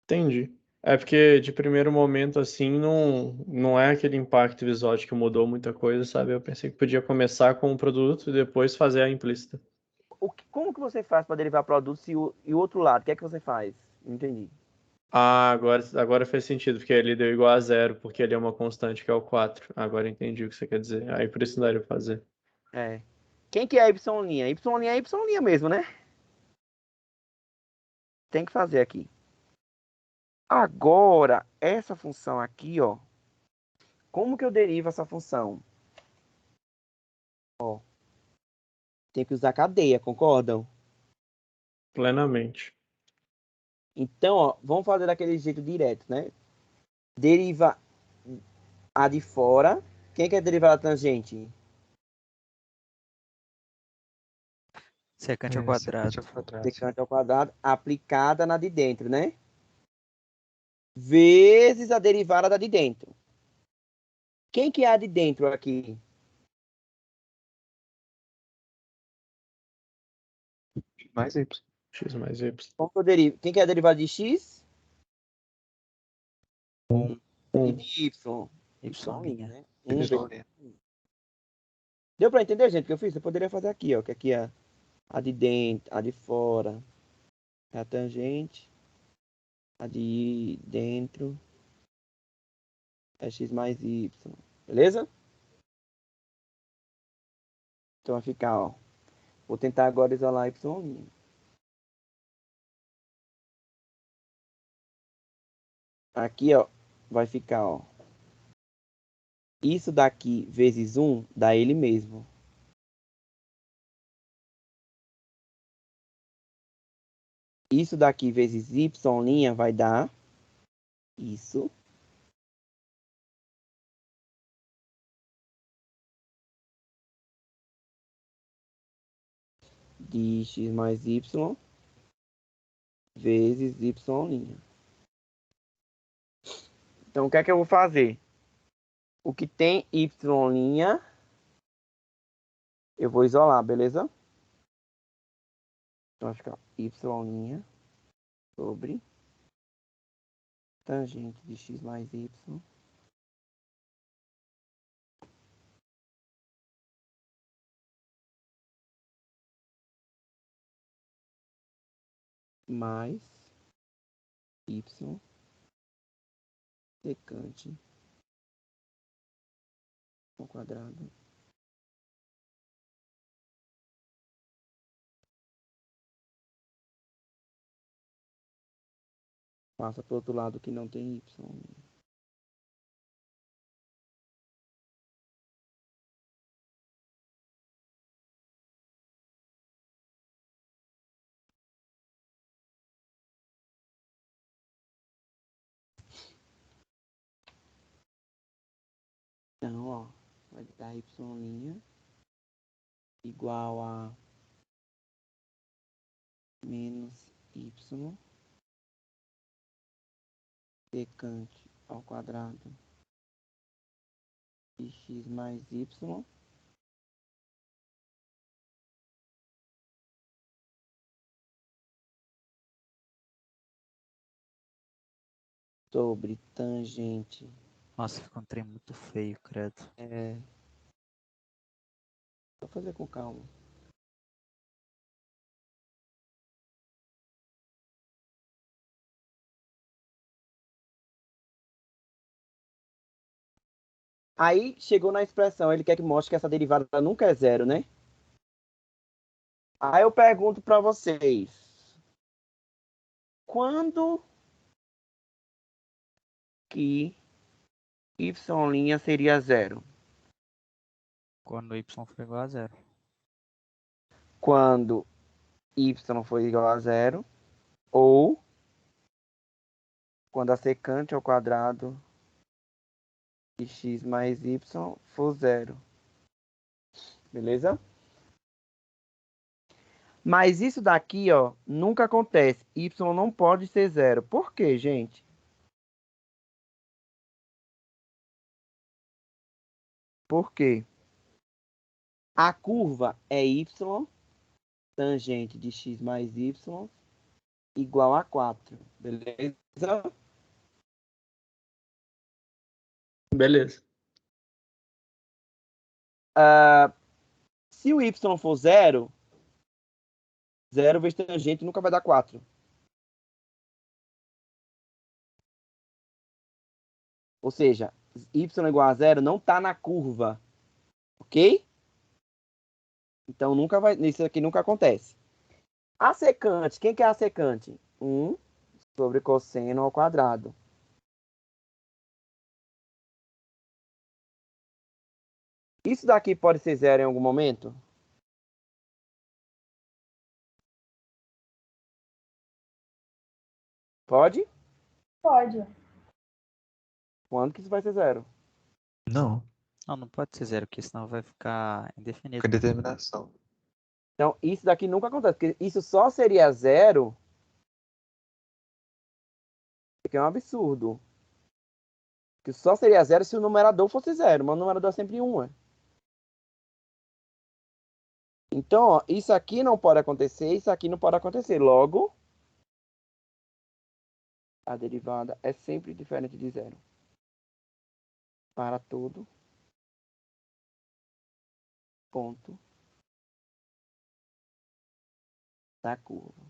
Entendi. É porque de primeiro momento, assim, não é aquele impacto visual de que mudou muita coisa, sabe? Eu pensei que podia começar com o produto e depois fazer a implícita. Como que você faz para derivar produtos e o outro lado? O que é que você faz? Não entendi. Ah, agora fez sentido, porque ele deu igual a zero, porque ele é uma constante que é o 4. Agora entendi o que você quer dizer. Aí por isso não daria pra fazer. É. Quem que é a Y'? Y' é Y' mesmo, né? Tem que fazer aqui. Agora, essa função aqui, ó. Como que eu derivo essa função? Ó, tem que usar cadeia, concordam? Plenamente. Então, ó, vamos fazer daquele jeito direto, né? Deriva a de fora. Quem quer derivar a tangente? Secante ao Secante quadrado. ao quadrado. Secante ao quadrado aplicada na de dentro, né? Vezes a derivada da de dentro. Quem que é a de dentro aqui? Mais Y. X mais Y. Como que eu derivo? Quem que é a derivada de x? E Um. de y? Y'. Né? Y'. Deu para entender, gente, o que eu fiz? Eu poderia fazer aqui, ó. Que aqui é a de dentro, a de fora é a tangente. A de dentro é x mais y. Beleza? Então vai ficar, ó. Vou tentar agora isolar y'. Aqui, ó, vai ficar, ó. Isso daqui vezes 1 dá ele mesmo. Isso daqui vezes y' vai dar isso. De x mais y vezes y'. Então, o que é que eu vou fazer? O que tem y', eu vou isolar, beleza? Então, vai ficar y' sobre tangente de x mais y mais y secante ao quadrado passa para o outro lado que não tem y. Então, ó, vai dar y' igual a menos y secante ao quadrado de x mais y sobre tangente. Nossa, ficou um trem muito feio, credo. Vou fazer com calma. Aí chegou na expressão, ele quer que mostre que essa derivada nunca é zero, né? Aí eu pergunto para vocês, quando que y' seria zero? Quando y for igual a zero. Quando y for igual a zero, ou quando a secante ao quadrado de x mais y for zero. Beleza? Mas isso daqui, ó, nunca acontece. Y não pode ser zero. Por quê, gente? Por quê? A curva é y, tangente de x mais y, igual a 4. Beleza? Beleza. Se o y for zero, zero vezes tangente nunca vai dar 4. Ou seja, y igual a zero não está na curva. Ok? Então nunca vai. Isso aqui nunca acontece. A secante, quem que é a secante? 1 sobre cosseno ao quadrado. Isso daqui pode ser zero em algum momento? Pode? Pode. Quando que isso vai ser zero? Não, Não pode ser zero, porque senão vai ficar indefinido. com determinação. Então, isso daqui nunca acontece, porque isso só seria zero. Que é um absurdo. Que só seria zero se o numerador fosse zero, mas o numerador é sempre 1. Então, ó, isso aqui não pode acontecer, isso aqui não pode acontecer. Logo, a derivada é sempre diferente de zero. Para todo ponto da curva.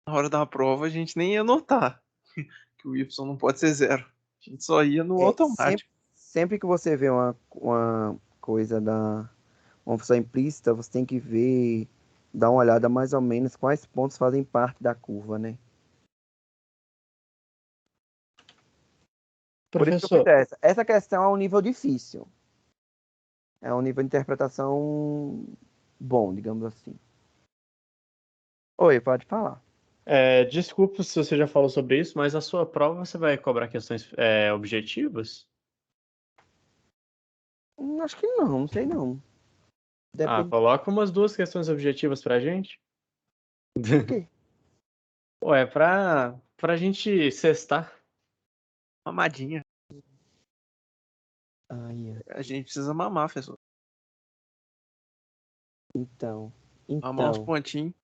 Na hora da prova, a gente nem ia notar que o y não pode ser zero. A gente só ia no automático. Sempre que você vê uma coisa uma função implícita, você tem que ver, dar uma olhada mais ou menos quais pontos fazem parte da curva, né? Por isso que eu Professor, fiz essa questão é um nível difícil. É um nível de interpretação bom, digamos assim. Oi, pode falar. Desculpa se você já falou sobre isso, mas a sua prova você vai cobrar questões objetivas? Acho que não sei não. Depende Coloca umas 2 questões objetivas pra gente. do quê? Ué, pra gente cestar. Mamadinha. A gente precisa mamar, professor. Então. Mamar uns pontinhos.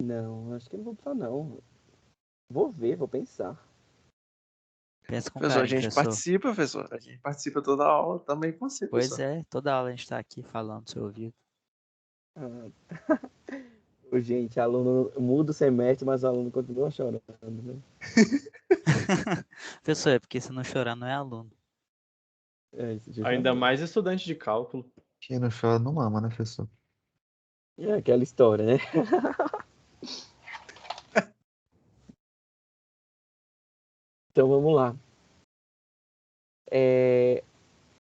Não, acho que não vou precisar não. Vou ver, vou pensar. Pensa com Professor, a carinho, gente professor. participa, professor. A gente participa toda a aula também com você, Pois professor. é, toda aula a gente tá aqui falando do seu ouvido. Gente, aluno muda o semestre, mas o aluno continua chorando, né? Professor, é porque se não chorar não é aluno. Ainda mais estudante de cálculo. Quem não chora não mama, né, professor? É aquela história, né? Então vamos lá.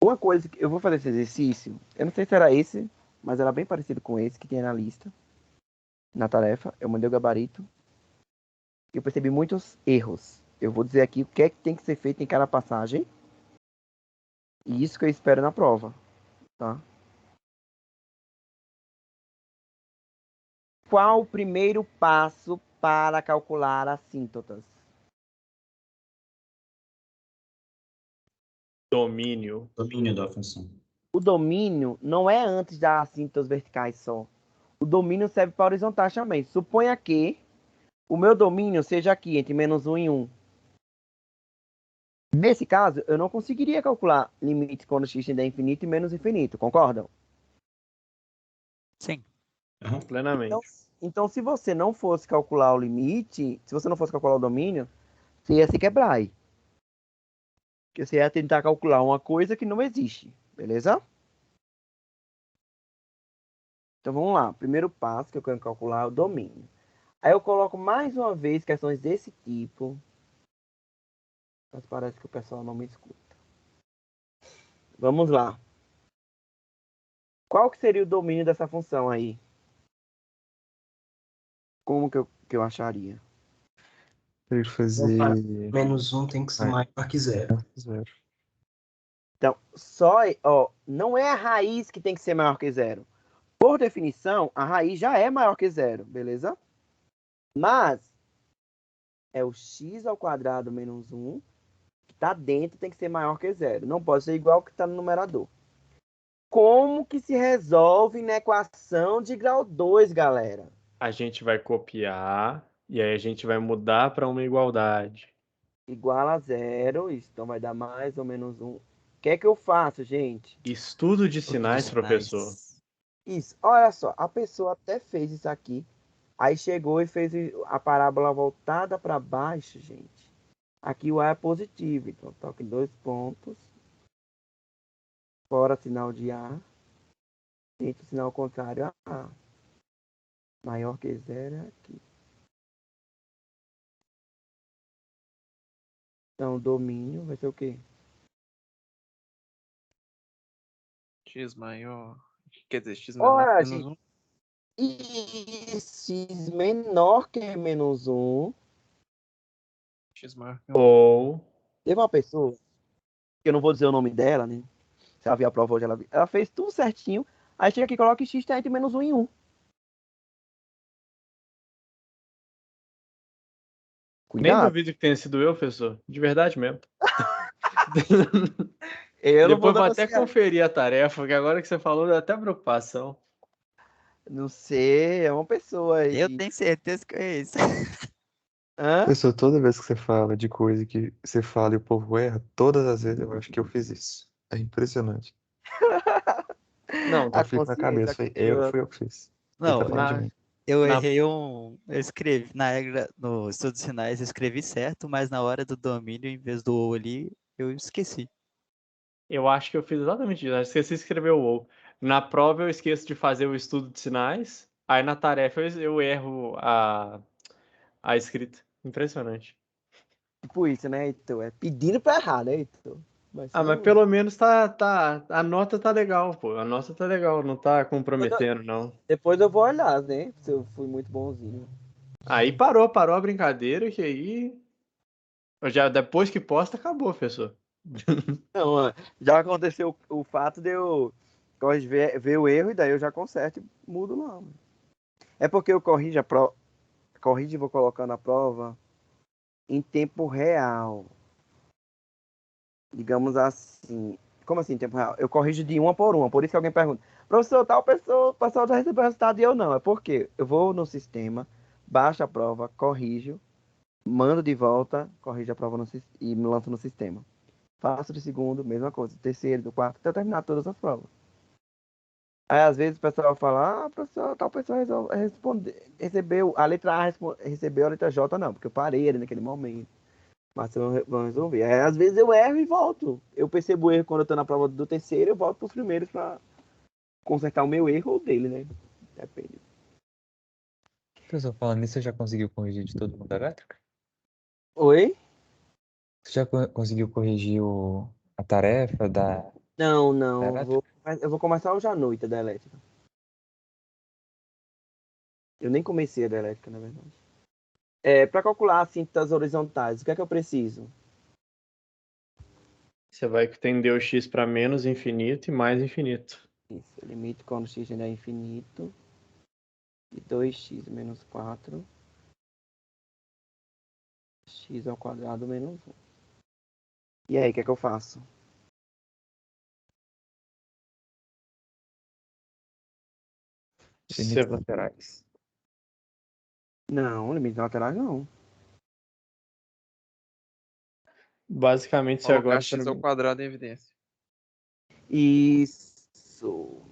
Uma coisa que eu vou fazer esse exercício, eu não sei se era esse, mas era bem parecido com esse que tem na lista, na tarefa. Eu mandei o gabarito e eu percebi muitos erros. Eu vou dizer aqui o que é que tem que ser feito em cada passagem e isso que eu espero na prova, tá? Qual o primeiro passo para calcular assíntotas? Domínio. Domínio da função. O domínio não é antes das assíntotas verticais só. O domínio serve para horizontais também. Suponha que o meu domínio seja aqui, entre menos 1 e 1. Nesse caso, eu não conseguiria calcular limites quando x tende a infinito e menos infinito, concordam? Sim. Plenamente. Então, se você não fosse calcular o limite, se você não fosse calcular o domínio, você ia se quebrar aí. Porque você ia tentar calcular uma coisa que não existe, beleza? Então vamos lá. Primeiro passo que eu quero calcular é o domínio. Aí eu coloco mais uma vez questões desse tipo. Mas parece que o pessoal não me escuta. Vamos lá. Qual que seria o domínio dessa função aí? Como que eu acharia? Pra ele fazer Menos 1 tem que ser Vai. maior que 0. 0. Então, não é a raiz que tem que ser maior que zero. Por definição, a raiz já é maior que zero, beleza? Mas é o x ao quadrado menos 1 que está dentro tem que ser maior que zero. Não pode ser igual que está no numerador. Como que se resolve na equação de grau 2, galera? A gente vai copiar e aí a gente vai mudar para uma igualdade. Igual a zero, isso então vai dar mais ou menos 1. O que é que eu faço, gente? Estudo de Estudo de sinais, professor. sinais. Isso, olha só, a pessoa até fez isso aqui, aí chegou e fez a parábola voltada para baixo, gente. Aqui o A é positivo, então toque 2 pontos, fora sinal de A, dentro o sinal contrário a A. Maior que zero é aqui. Então o domínio vai ser o quê? X maior. Quer dizer, X menor Ora, que menos gente, 1. e x menor que menos 1. X maior que 1. Ou Teve uma pessoa, que eu não vou dizer o nome dela, né? Se ela viu a prova hoje, ela fez tudo certinho. Aí chega aqui e coloca x tá entre menos 1 e 1. nem Cuidado. duvido que tenha sido eu, professor. De verdade mesmo. Eu não vou Depois vou até denunciar. conferir a tarefa, porque agora que você falou, dá até preocupação. Não sei, é uma pessoa aí. Eu tenho certeza que é isso. Hã? Pessoal, toda vez que você fala de coisa que você fala e o povo erra, todas as vezes eu acho que eu fiz isso. É impressionante. Não, Eu A fico na consciência cabeça, fui eu que fiz. Ele Não, tá falando de na, mim. eu na, errei um. Eu escrevi na regra, no estudo de sinais, eu escrevi certo, mas na hora do domínio, em vez do ou ali, eu esqueci. eu acho que eu fiz exatamente isso. Eu esqueci de escrever o ou. Na prova eu esqueço de fazer o estudo de sinais. Aí na tarefa eu erro a escrita. Impressionante. tipo isso, né, Heitor? É pedindo pra errar, né, Heitor? Mas Ah, mas não. pelo menos a nota tá legal, pô. A nota tá legal, não tá comprometendo, não. Depois eu vou olhar, né? Se eu fui muito bonzinho. Aí parou a brincadeira, que aí. Depois que posta, acabou, professor. Não, já aconteceu o fato de eu ver o erro e daí eu já conserto e mudo lá. É porque eu corrijo e vou colocando a prova em tempo real. Digamos assim. Como assim, em tempo real? Eu corrijo de uma por uma. Por isso que alguém pergunta, professor, tal pessoa, o pessoal já recebeu o resultado e eu não. É porque eu vou no sistema, baixo a prova, corrijo, mando de volta, corrijo a prova e me lanço no sistema. Faço de segundo, mesma coisa. Terceiro, do quarto, até eu terminar todas as provas. Aí às vezes o pessoal fala, professor, tal pessoa recebeu a letra A, recebeu a letra J, não, porque eu parei ali naquele momento. Mas vão resolver. Aí, às vezes eu erro e volto. Eu percebo o erro quando eu tô na prova do terceiro, eu volto pros primeiros pra consertar o meu erro ou dele, né? Depende. Pessoal, falando nisso, você já conseguiu corrigir de todo mundo da elétrica? Oi? Você já conseguiu corrigir a tarefa da Não. elétrica? Eu vou começar hoje à noite da elétrica. Eu nem comecei a da elétrica, na verdade. Para calcular as cintas horizontais, o que é que eu preciso? Você vai tender o x para menos infinito e mais infinito. Isso, limite quando x é infinito. De 2x menos 4. X ao quadrado menos 1. E aí, o que é que eu faço? Limites laterais. Não, limite laterais não. Basicamente, você Colocar agora. x ao quadrado em evidência. Isso.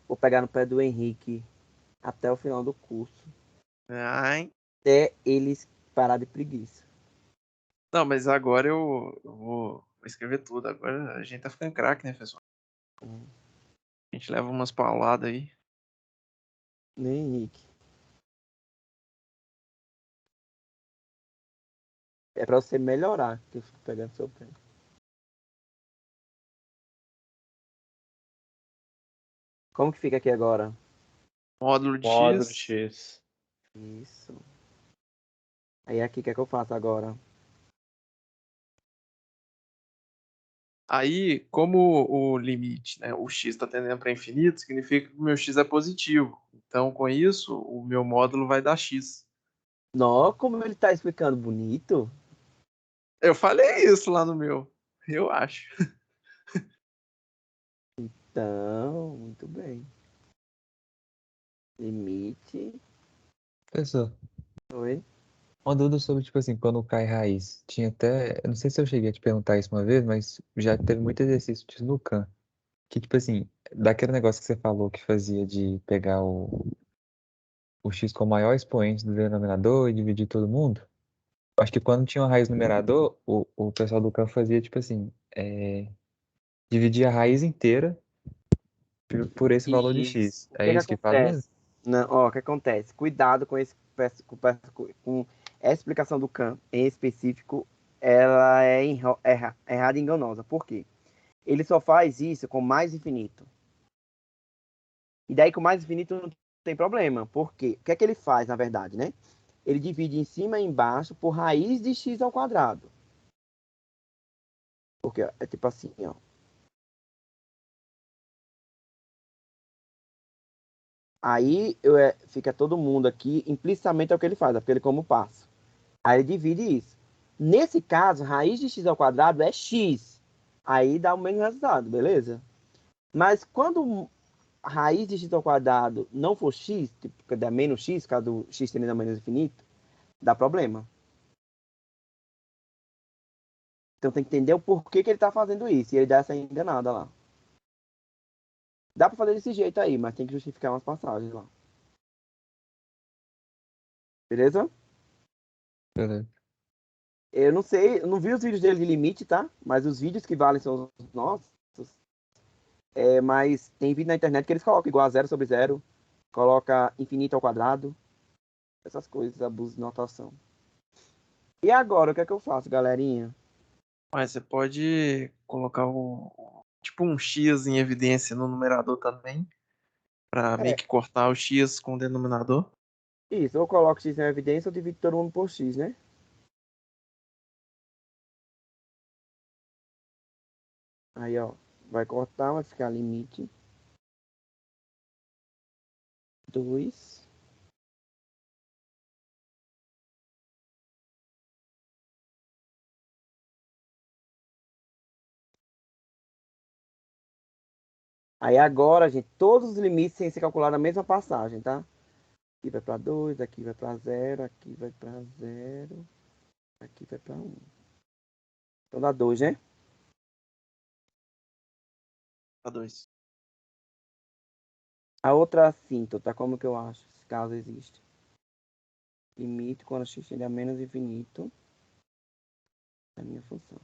Vou pegar no pé do Henrique até o final do curso. Ai. Até eles parar de preguiça. Não, mas agora eu vou escrever tudo. Agora a gente tá ficando craque, né, pessoal? A gente leva umas pauladas aí. Nem Henrique. É pra você melhorar que eu fico pegando seu pé. Como que fica aqui agora? Módulo de Módulo x. x. Isso. Aí aqui, o que é que eu faço agora? Aí, como o limite, né, o x está tendendo para infinito, significa que o meu x é positivo. Então, com isso, o meu módulo vai dar x. Nossa, como ele tá explicando bonito. Eu falei isso lá no meu. Eu acho. Então, muito bem. Limite. Professor, Oi? uma dúvida sobre, tipo assim, quando cai raiz. Tinha até. Eu não sei se eu cheguei a te perguntar isso uma vez, mas já teve muito exercício disso no CAM. Que, tipo assim, daquele negócio que você falou que fazia de pegar o x como maior expoente do denominador e dividir todo mundo. Acho que quando tinha uma raiz numerador, o pessoal do CAM fazia, tipo assim, dividia a raiz inteira por esse valor de Isso. x. O É que que isso que faz mesmo? acontece? Não, ó, o que acontece? Cuidado com com essa explicação do Kant em específico, ela é errada e enganosa. Por quê? Ele só faz isso com mais infinito. E daí com mais infinito não tem problema. Por quê? O que é que ele faz, na verdade, né? Ele divide em cima e embaixo por raiz de x ao quadrado. Porque ó, é tipo assim, ó. Aí fica todo mundo aqui, implicitamente é o que ele faz, é porque ele como passo. Aí ele divide isso. Nesse caso, raiz de x ao quadrado é x. Aí dá o mesmo resultado, beleza? Mas quando raiz de x ao quadrado não for x, tipo, que dá menos x, caso x tenda a menos infinito, dá problema. Então tem que entender o porquê que ele está fazendo isso. E ele dá essa enganada lá. Dá para fazer desse jeito aí, mas tem que justificar umas passagens lá. Beleza? Beleza. Eu não sei, eu não vi os vídeos dele de limite, tá? Mas os vídeos que valem são os nossos. Mas tem vídeo na internet que eles colocam igual a zero sobre zero, coloca infinito ao quadrado, essas coisas, abuso de notação. E agora, o que é que eu faço, galerinha? Mas você pode colocar tipo um x em evidência no numerador também, para meio É, que cortar o x com o denominador. isso, eu coloco x em evidência, eu divido todo mundo por x, né? Aí, ó, vai cortar, vai ficar limite 2. Aí agora, gente, todos os limites têm que ser calculados na mesma passagem, tá? Aqui vai para 2, aqui vai para 0, aqui vai para 0, aqui vai para 1. Então dá 2, né? A 2. A outra assíntota, como que eu acho? Se caso existe. Limite quando x tende a menos infinito. É a minha função.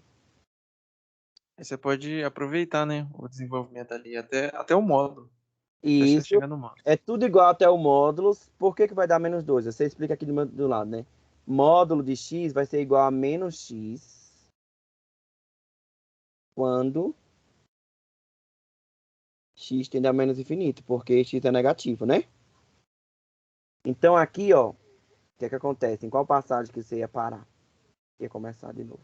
Aí você pode aproveitar, né, o desenvolvimento ali, até o módulo. Até E você isso chegar no módulo. é tudo igual até o módulos. Por que vai dar menos 2? Você explica aqui do lado, né? Módulo de x vai ser igual a menos x quando x tende a menos infinito, porque x é negativo, né? Então aqui, ó, o que é que acontece? Em qual passagem que você ia parar? Ia começar de novo.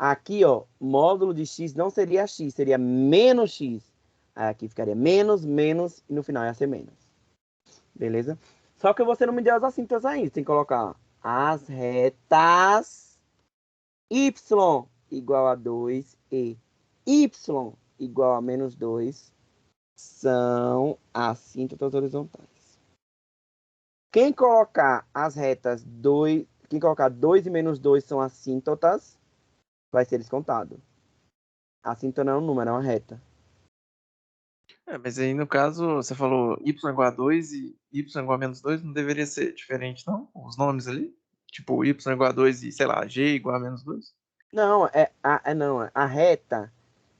Aqui, ó, módulo de x não seria x, seria menos x. Aí aqui ficaria menos, menos, e no final ia ser menos. Beleza? Só que você não me deu as assíntotas ainda. Tem que colocar as retas y igual a 2 e y igual a menos 2 são assíntotas horizontais. Quem colocar as retas 2, quem colocar 2 e menos 2 são assíntotas, vai ser descontado. Assíntota não é um número, é uma reta. Mas aí no caso, você falou y igual a 2 e y igual a menos 2, não deveria ser diferente, não? Os nomes ali? Tipo, y igual a 2 e, sei lá, g igual a menos 2? Não, não, a reta.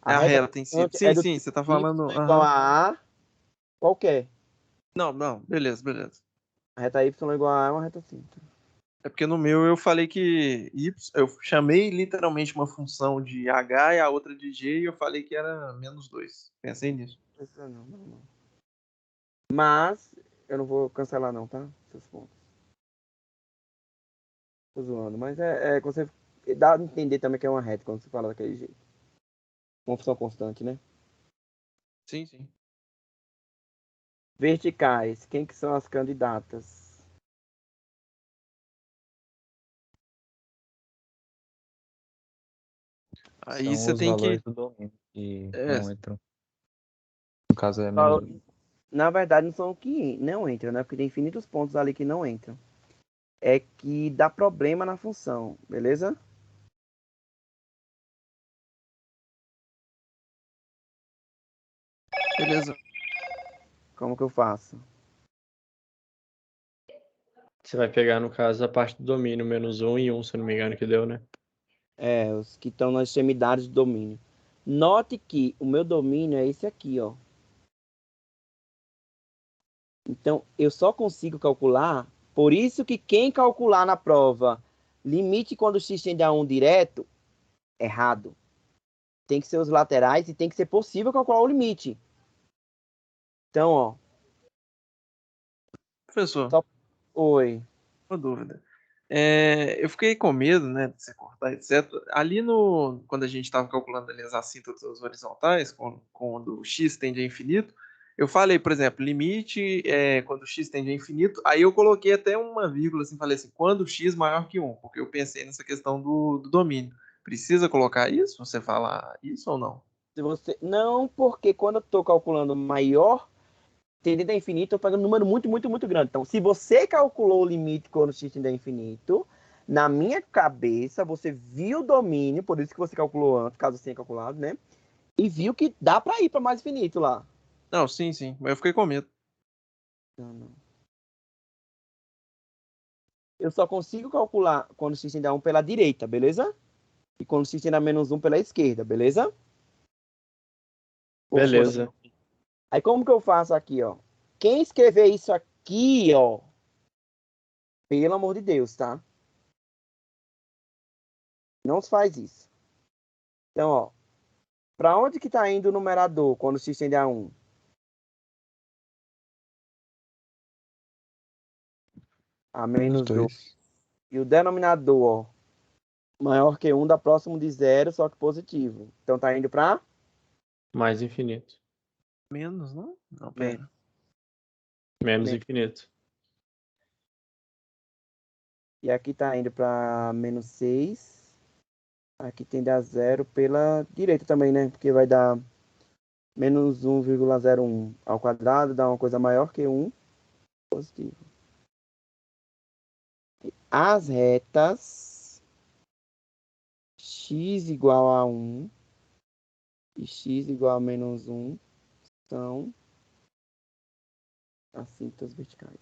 É A a reta reta em si. constante é Sim, do sim, tipo você tá y falando. igual Aham. a A qualquer. Não, beleza, beleza. A reta y igual a A é uma reta simples. É porque no meu eu falei que eu chamei literalmente uma função de H e a outra de G e eu falei que era -2. Pensei nisso. Não. Mas eu não vou cancelar não, tá? Seus pontos. Tô zoando. Mas quando você dá a entender também que é uma reta quando você fala daquele jeito. Uma função constante, né? Sim, sim. Verticais. Quem que são as candidatas? Aí São você os tem valores que. do domínio que É, não entram. No caso é menos. Na verdade, não são que não entram, né? Porque tem infinitos pontos ali que não entram. É que dá problema na função, beleza? beleza. Como que eu faço? Você vai pegar, no caso, a parte do domínio, -1 e 1, se eu não me engano, que deu, né? Os que estão nas extremidades do domínio. Note que o meu domínio é esse aqui, ó. Então, eu só consigo calcular. Por isso que quem calcular na prova limite quando o x tende a 1 direto, errado. Tem que ser os laterais e tem que ser possível calcular o limite. Então, ó. Professor, Oi. uma dúvida. Eu fiquei com medo, né, de você cortar, etc. Ali quando a gente estava calculando ali as assíntotas horizontais, quando o x tende a infinito, eu falei, por exemplo, limite quando o x tende a infinito, aí eu coloquei até uma vírgula, assim, falei assim, quando o x maior que 1, porque eu pensei nessa questão do domínio. Precisa colocar isso? Você falar isso ou não? Se você... Não, porque quando eu estou calculando maior tendendo a infinito, eu estou pegando um número muito, muito, muito grande. Então, se você calculou o limite quando o x tende a infinito, na minha cabeça, você viu o domínio, por isso que você calculou antes, caso você tenha calculado, né? E viu que dá para ir para mais infinito lá. Não, sim, sim, mas eu fiquei com medo. Não. Eu só consigo calcular quando o x tende a 1 pela direita, beleza? E quando o x tende a -1 pela esquerda, beleza? Beleza. Aí como que eu faço aqui, ó? Quem escrever isso aqui, ó, pelo amor de Deus, tá? Não se faz isso. Então, ó, para onde que tá indo o numerador quando o x tende a 1? A Menos -2. 2. E o denominador, ó, maior que 1 dá próximo de 0, só que positivo. Então tá indo para Mais infinito. Menos, não? Não, pera. Menos infinito. E aqui tá indo para -6. Aqui tende a 0 pela direita também, né? Porque vai dar -1,01 ao quadrado, dá uma coisa maior que 1, positivo. As retas x igual a 1 e x igual a -1 são assíntotas verticais.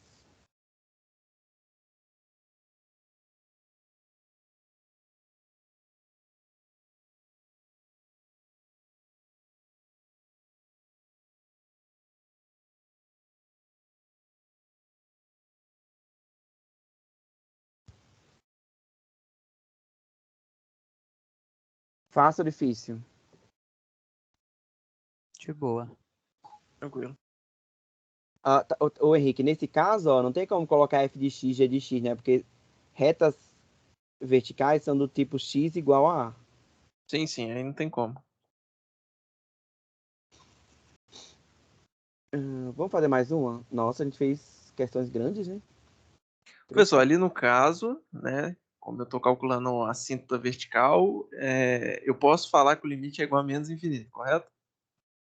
Fácil ou difícil? De boa. Tranquilo. Ô Henrique, nesse caso, ó, não tem como colocar f de x, g de x, né? Porque retas verticais são do tipo x igual a A. Sim, sim, aí não tem como. Vamos fazer mais uma? Nossa, a gente fez questões grandes, né? Professor, ali no caso, né, como eu estou calculando a assíntota vertical, eu posso falar que o limite é igual a menos infinito, correto?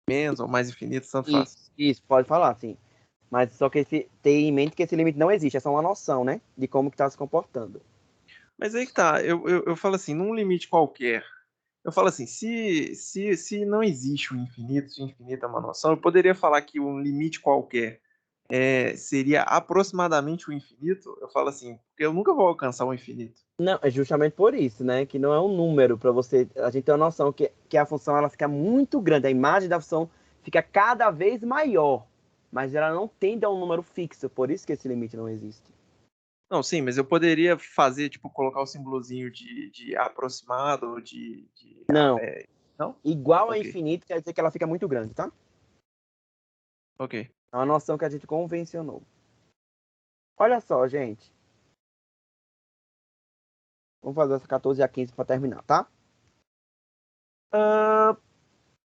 Menos ou mais infinito, tanto faz. Isso, pode falar, sim. Mas só que ter em mente que esse limite não existe, é só uma noção, né? De como que está se comportando. Mas aí que tá, eu falo assim, num limite qualquer, eu falo assim, se não existe o infinito, se o infinito é uma noção, eu poderia falar que um limite qualquer seria aproximadamente o infinito, eu falo assim, porque eu nunca vou alcançar o infinito. Não, é justamente por isso, né? Que não é um número para você. A gente ter uma noção que a função ela fica muito grande, a imagem da função fica cada vez maior, mas ela não tende a um número fixo, por isso que esse limite não existe. Não, sim, mas eu poderia fazer, tipo, colocar o símbolozinho de aproximado ou Não. Não? Igual a Ok. infinito quer dizer que ela fica muito grande, tá? Ok. É uma noção que a gente convencionou. Olha só, gente. Vamos fazer essa 14 e a 15 para terminar, tá?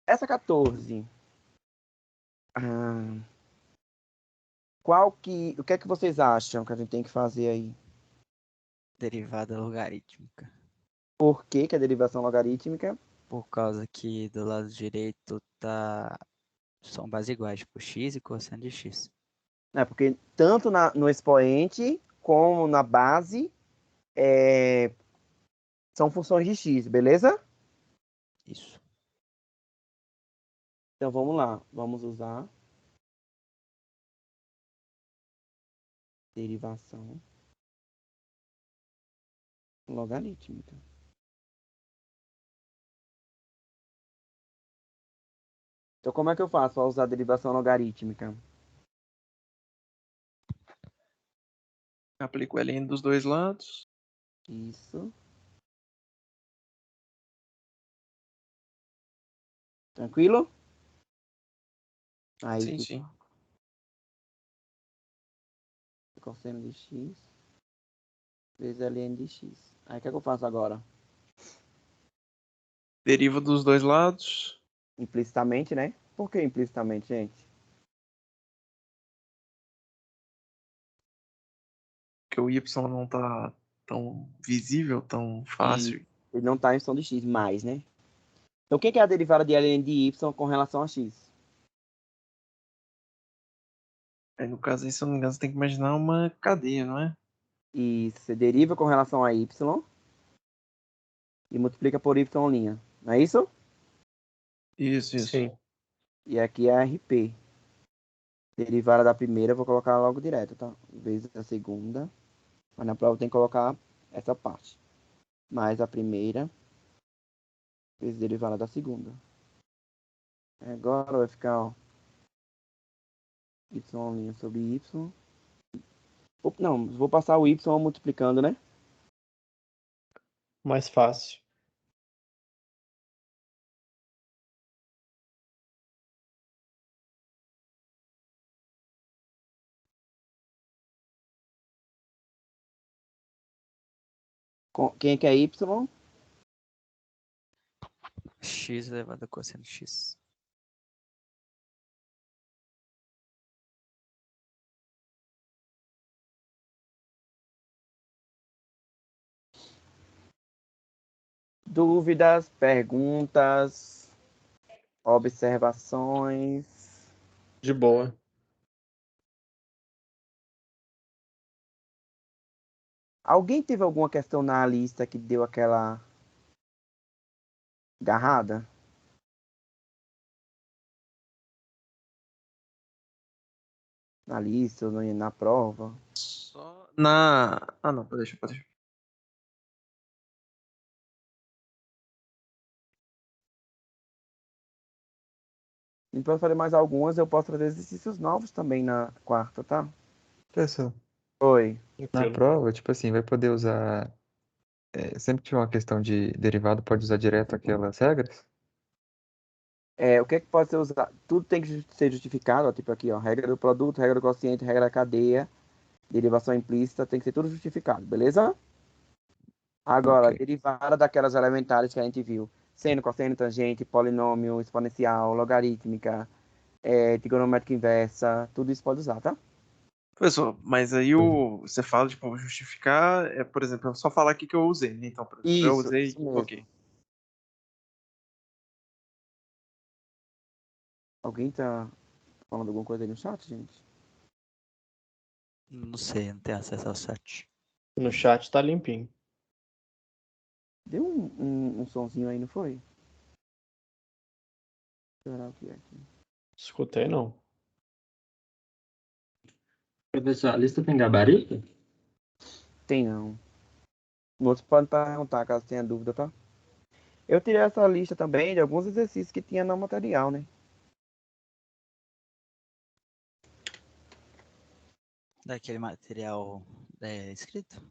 Essa 14. O que é que vocês acham que a gente tem que fazer aí? Derivada logarítmica. Por que a derivação logarítmica? Por causa que do lado direito são bases iguais, tipo x e cosseno de x. Porque tanto no expoente como na base são funções de x, beleza? Isso. Então vamos lá. Vamos usar derivação logarítmica. Então como é que eu faço para usar derivação logarítmica? Aplico o ln dos dois lados. Isso. Tranquilo? Aí Sim, fica sim. cosseno de x vezes ln de x. Aí o que é que eu faço agora? Deriva dos dois lados. Implicitamente, né? Por que implicitamente, gente? Porque o y não tá tão visível, tão fácil. Ele não está em função de x mais, né? Então o que é a derivada de ln de y com relação a x? Aí, no caso aí, se eu não me engano, você tem que imaginar uma cadeia, não é? E você deriva com relação a y e multiplica por y', não é isso? Isso. Sim. E aqui é a RP. Derivada da primeira, eu vou colocar logo direto, tá? Vezes a segunda. Mas na prova tem que colocar essa parte. Mais a primeira, vezes derivada da segunda. Agora vai ficar, ó, y' sobre y. Não, vou passar o y multiplicando, né? Mais fácil. Quem que é y? X elevado a cosseno de x. Dúvidas, perguntas, observações? De boa. Alguém teve alguma questão na lista que deu aquela agarrada? Na lista, na prova? Só na... Ah, não, pode deixar. A gente pode fazer mais algumas, eu posso fazer exercícios novos também na quarta, tá? Pessoal, Oi. na Tranquilo. prova, tipo assim, vai poder usar. Sempre que tiver uma questão de derivado, pode usar direto aquelas regras? O que é que pode ser usado? Tudo tem que ser justificado, ó, tipo aqui, ó, regra do produto, regra do quociente, regra da cadeia, derivação implícita, tem que ser tudo justificado, beleza? Agora, Ok. derivada daquelas elementares que a gente viu, seno, cosseno, tangente, polinômio, exponencial, logarítmica, trigonométrica inversa, tudo isso pode usar, tá? Professor, mas aí você fala, tipo, justificar, por exemplo, eu só falar aqui que eu usei, né? Então, por exemplo, eu Isso usei, mesmo. ok. Alguém tá falando alguma coisa aí no chat, gente? Não sei, não tenho acesso ao site. No chat tá limpinho. Deu um sonzinho aí, não foi? Será o que é aqui? Escutei, não. Professor, a lista tem gabarito? Tem não. Outros podem perguntar caso tenha dúvida, tá? Eu tirei essa lista também de alguns exercícios que tinha no material, né? Daquele material escrito?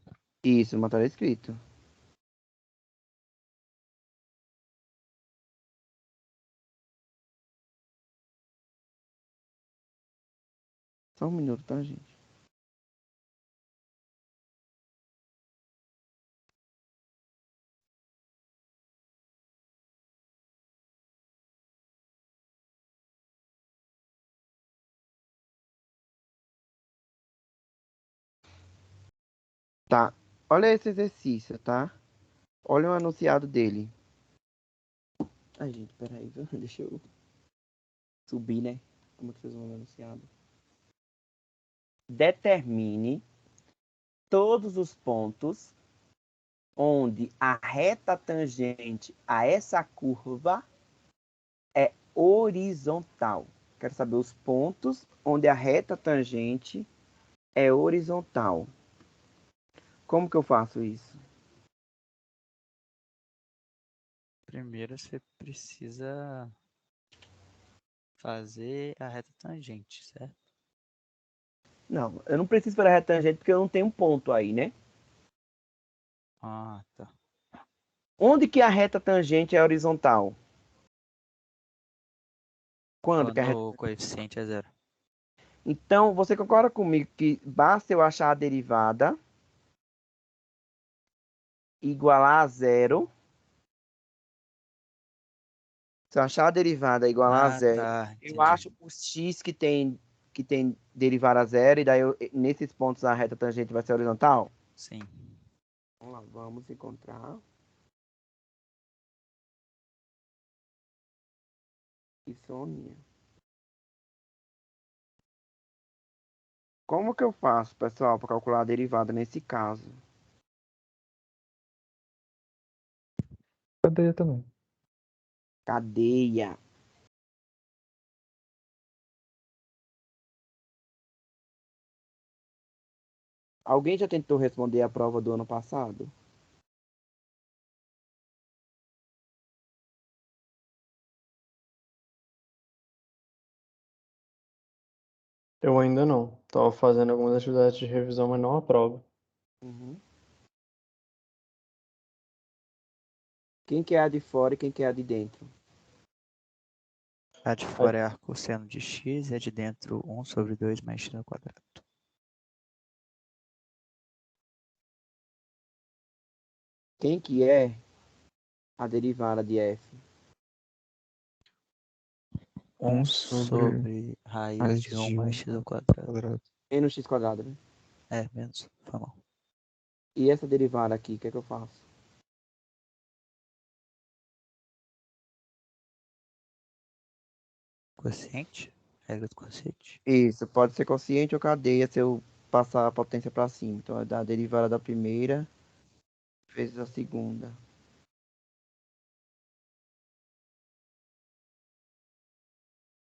Isso, no material escrito. Só um minuto, tá, gente? Tá. Olha esse exercício, tá? Olha o anunciado dele. Ai, gente, peraí, viu? Deixa eu subir, né? Como é que vocês vão ver o anunciado? Determine todos os pontos onde a reta tangente a essa curva é horizontal. Quero saber os pontos onde a reta tangente é horizontal. Como que eu faço isso? Primeiro você precisa fazer a reta tangente, certo? Não, eu não preciso fazer a reta tangente porque eu não tenho um ponto aí, né? Ah, tá. Onde que a reta tangente é horizontal? Quando que a reta... Quando o coeficiente é 0. Então, você concorda comigo que basta eu achar a derivada igualar a zero? Se eu achar a derivada igualar a zero, Tá, eu entendi. acho o x que tem derivada a zero, e daí nesses pontos a reta tangente vai ser horizontal? Sim. Vamos lá, vamos encontrar. Insônia. Como que eu faço, pessoal, para calcular a derivada nesse caso? Cadeia também. Cadeia. Alguém já tentou responder a prova do ano passado? Eu ainda não. Tava fazendo algumas atividades de revisão, mas não a prova. Uhum. Quem que é a de fora e quem que é a de dentro? A de fora é a cosseno de x e a de dentro 1 sobre 2 mais x ao quadrado. Quem que é a derivada de f? 1 sobre sobre raiz raiz de 1 de 1 mais x ao ao quadrado. quadrado. Menos x quadrado, né? É, menos. Foi mal. E essa derivada aqui, o que é que eu faço? Quociente? Regra do quociente? Isso, pode ser quociente ou cadeia se eu passar a potência para cima. Então, é da derivada da primeira vezes a segunda.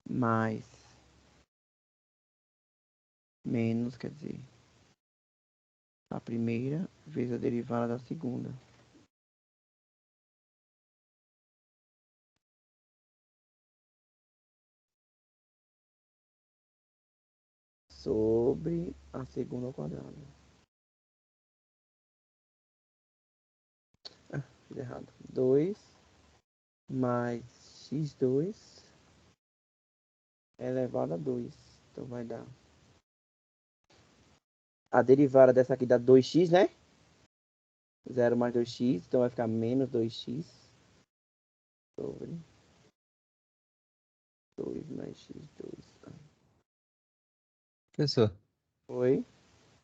Mais. Menos, quer dizer. A primeira vezes a derivada da segunda. Sobre a segunda ao quadrado. Ah, fiz errado. 2 mais x2 elevado a 2. Então vai dar. A derivada dessa aqui dá 2x, né? 0 mais 2x, então vai ficar menos 2x sobre 2 mais x2. Professor, Oi?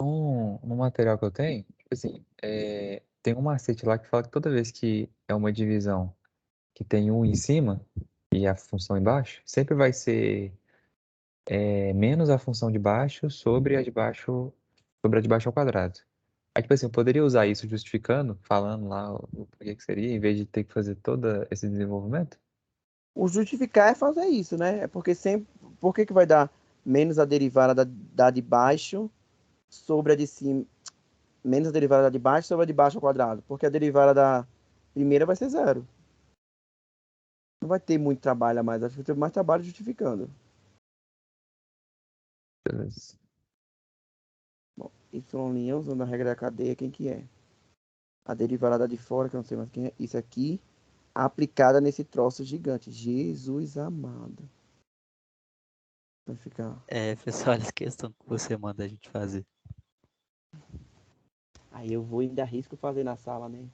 no material que eu tenho, tipo assim, tem um macete lá que fala que toda vez que é uma divisão que tem um em cima e a função embaixo, sempre vai ser menos a função de baixo sobre a de baixo, sobre a de baixo ao quadrado. Aí, tipo assim, eu poderia usar isso justificando, falando lá o porquê que seria, em vez de ter que fazer todo esse desenvolvimento? O justificar é fazer isso, né? É porque sempre. Por que vai dar menos a derivada da de baixo sobre a de cima? Menos a derivada da de baixo sobre a de baixo ao quadrado? Porque a derivada da primeira vai ser zero. Não vai ter muito trabalho a mais. Acho que vai ter mais trabalho justificando. Beleza. Y', usando a regra da cadeia, quem que é? A derivada de fora, que eu não sei mais quem é. Isso aqui, aplicada nesse troço gigante. Jesus amado. Vai ficar... Pessoal, olha a questão que você manda a gente fazer. Aí eu vou ainda arrisco fazer na sala, né?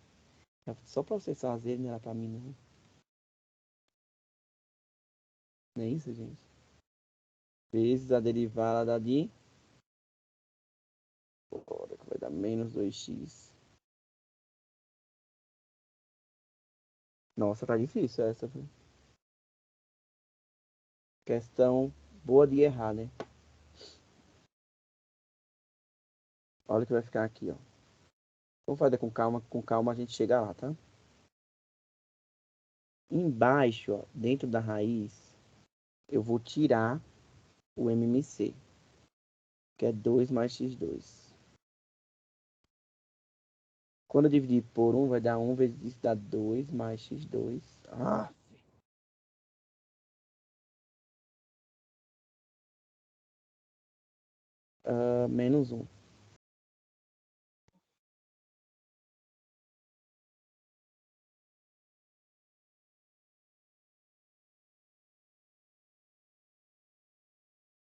Só pra vocês fazerem, não era pra mim, não. Não é isso, gente? Vezes a derivada de... Bora, que vai dar menos 2x. Nossa, tá difícil essa, viu? Questão boa de errar, né? Olha o que vai ficar aqui, ó. Vamos fazer com calma a gente chega lá, tá? Embaixo, ó, dentro da raiz, eu vou tirar o MMC, que é 2 mais x2. Quando eu dividir por 1, vai dar 1 vezes isso, dá 2 mais x2. Menos 1.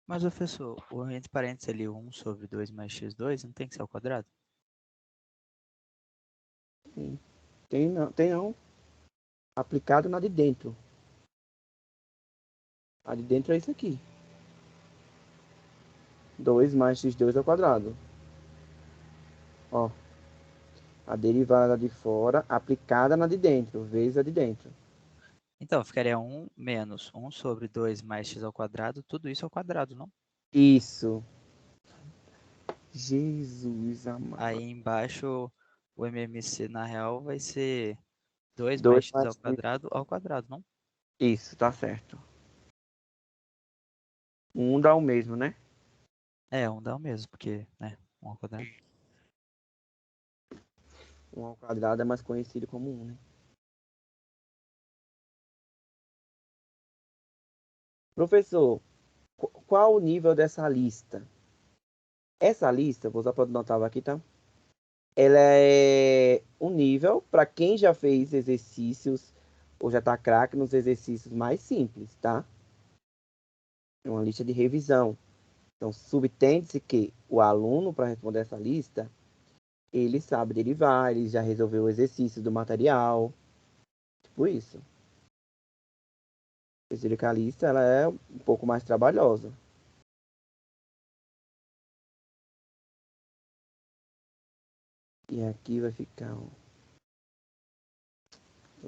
Mas, professor, o entre parênteses ali, 1 sobre 2 mais x2, não tem que ser ao quadrado? Sim. Tem não. Aplicado na de dentro. A de dentro é isso aqui. 2 mais x2 ao quadrado. Ó. A derivada de fora aplicada na de dentro, vezes a de dentro. Então, ficaria 1 menos 1 sobre 2 mais x ao quadrado, tudo isso ao quadrado, não? Isso. Jesus amado. Aí embaixo, o MMC na real vai ser 2 mais 2 x mais x. ao quadrado, não? Isso, tá certo. 1 dá o mesmo, né? 1 dá o mesmo, porque, né, 1 ao quadrado. 1 ao quadrado é mais conhecido como 1, né? Professor, qual o nível dessa lista? Essa lista, vou usar para notar aqui, tá? Ela é um nível para quem já fez exercícios ou já tá craque nos exercícios mais simples, tá? É uma lista de revisão. Então, subtende-se que o aluno, para responder essa lista, ele sabe derivar, ele já resolveu o exercício do material. Tipo isso. A lista ela é um pouco mais trabalhosa. E aqui vai ficar...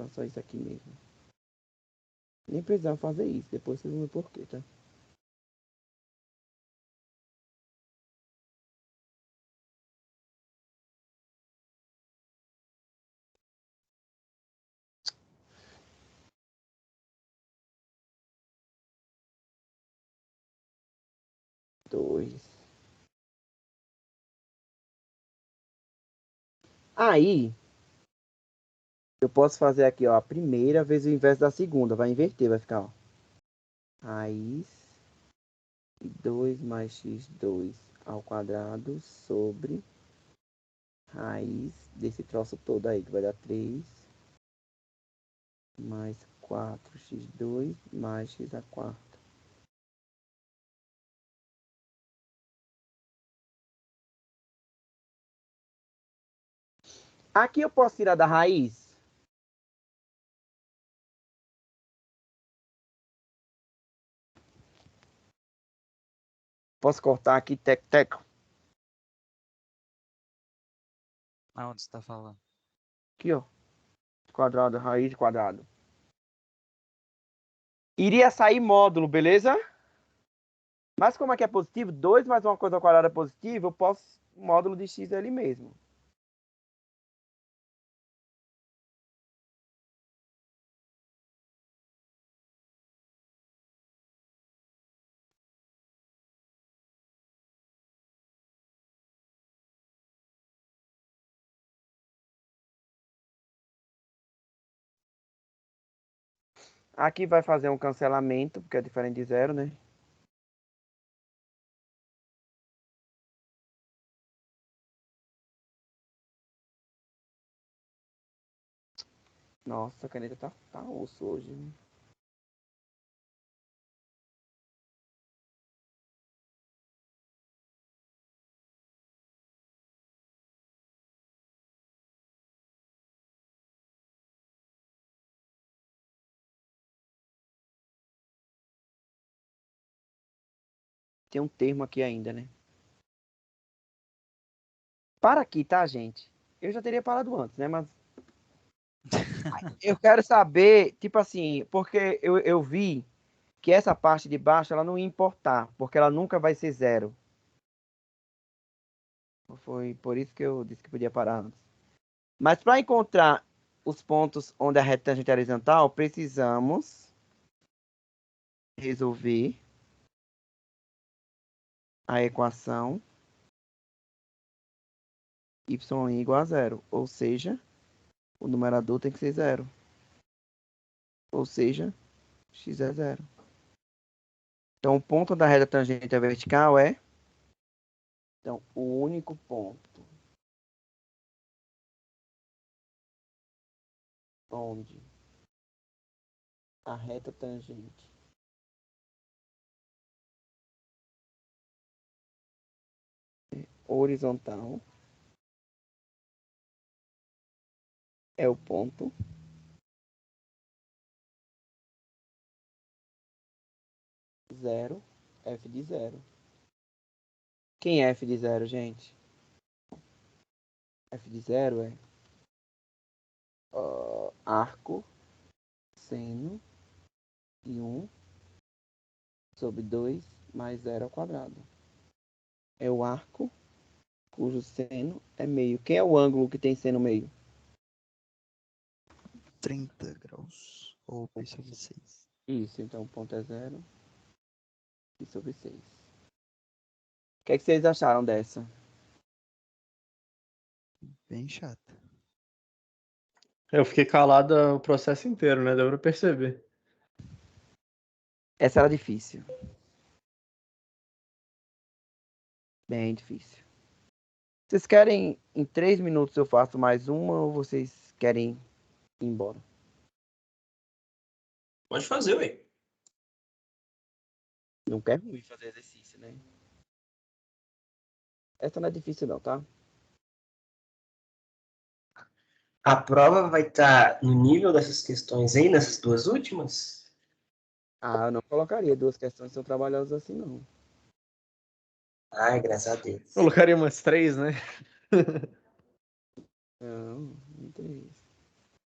Só isso aqui mesmo. Nem precisava fazer isso. Depois vocês vão ver por quê, tá? Dois. Aí, eu posso fazer aqui, ó, a primeira vezes o inverso da segunda. Vai inverter, vai ficar, ó. Raiz de 2 mais x2 ao quadrado sobre raiz desse troço todo aí, que vai dar 3 mais 4x2 mais x a quarta. Aqui eu posso tirar da raiz? Posso cortar aqui, teco. Aonde você tá falando? Aqui, ó. Quadrado, raiz de quadrado. Iria sair módulo, beleza? Mas como aqui é positivo, 2 mais uma coisa ao quadrado é positivo, eu posso... O módulo de x é ele mesmo. Aqui vai fazer um cancelamento, porque é diferente de zero, né? Nossa, a caneta tá osso hoje. Né? Tem um termo aqui ainda, né? Para aqui, tá, gente? Eu já teria parado antes, né? Mas eu quero saber, tipo assim, porque eu vi que essa parte de baixo ela não ia importar, porque ela nunca vai ser zero. Foi por isso que eu disse que podia parar antes. Mas para encontrar os pontos onde a reta tangente é horizontal, precisamos resolver a equação y igual a zero. Ou seja, o numerador tem que ser zero. Ou seja, x é zero. Então, o ponto da reta tangente à vertical é... Então, o único ponto onde a reta tangente é horizontal é o ponto zero, f de zero. Quem é f de zero, gente? F de zero é arco seno de 1 sobre 2 mais 0 ao quadrado. É o arco cujo seno é meio. Quem é o ângulo que tem seno meio? 30 graus. Ou pi sobre 6. Isso, então o ponto é 0 pi sobre 6. O que é que vocês acharam dessa? Bem chata. Eu fiquei calado o processo inteiro, né? Deu pra perceber. Essa era difícil. Bem difícil. Vocês querem, em 3 minutos eu faço mais uma ou vocês querem ir embora? Pode fazer, ué. Não quer ruim fazer exercício, né? Essa não é difícil não, tá? A prova vai estar no nível dessas questões aí, nessas duas últimas? Ah, eu não colocaria 2 questões tão trabalhosas assim, não. Ai, graças a Deus. Colocaria umas 3, né? Não tem isso.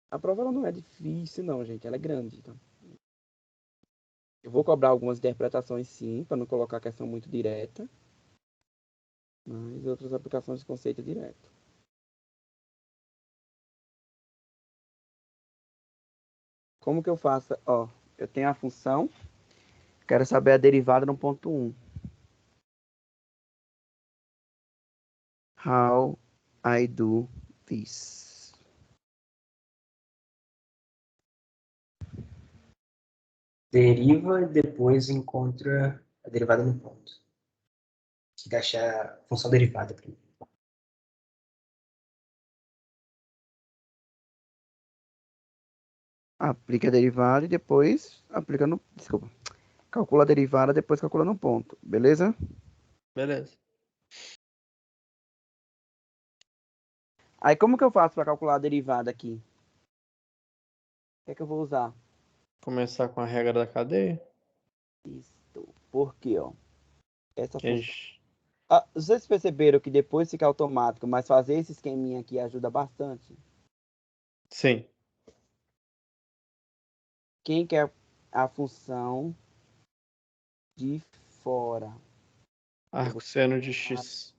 A prova ela não é difícil, não, gente. Ela é grande. Então. Eu vou cobrar algumas interpretações, sim, para não colocar a questão muito direta. Mas outras aplicações de conceito é direto. Como que eu faço? Ó, eu tenho a função. Quero saber a derivada no ponto 1. How I do this. Deriva e depois encontra a derivada no ponto. Tem que achar a função derivada primeiro. Aplica a derivada e depois aplica no... Desculpa. Calcula a derivada, depois calcula no ponto. Beleza? Beleza. Aí como que eu faço para calcular a derivada aqui? O que é que eu vou usar? Começar com a regra da cadeia. Isso. Por quê, ó? Essa função... Gente, vocês perceberam que depois fica automático, mas fazer esse esqueminha aqui ajuda bastante? sim. Quem quer a função de fora? Arco seno de x.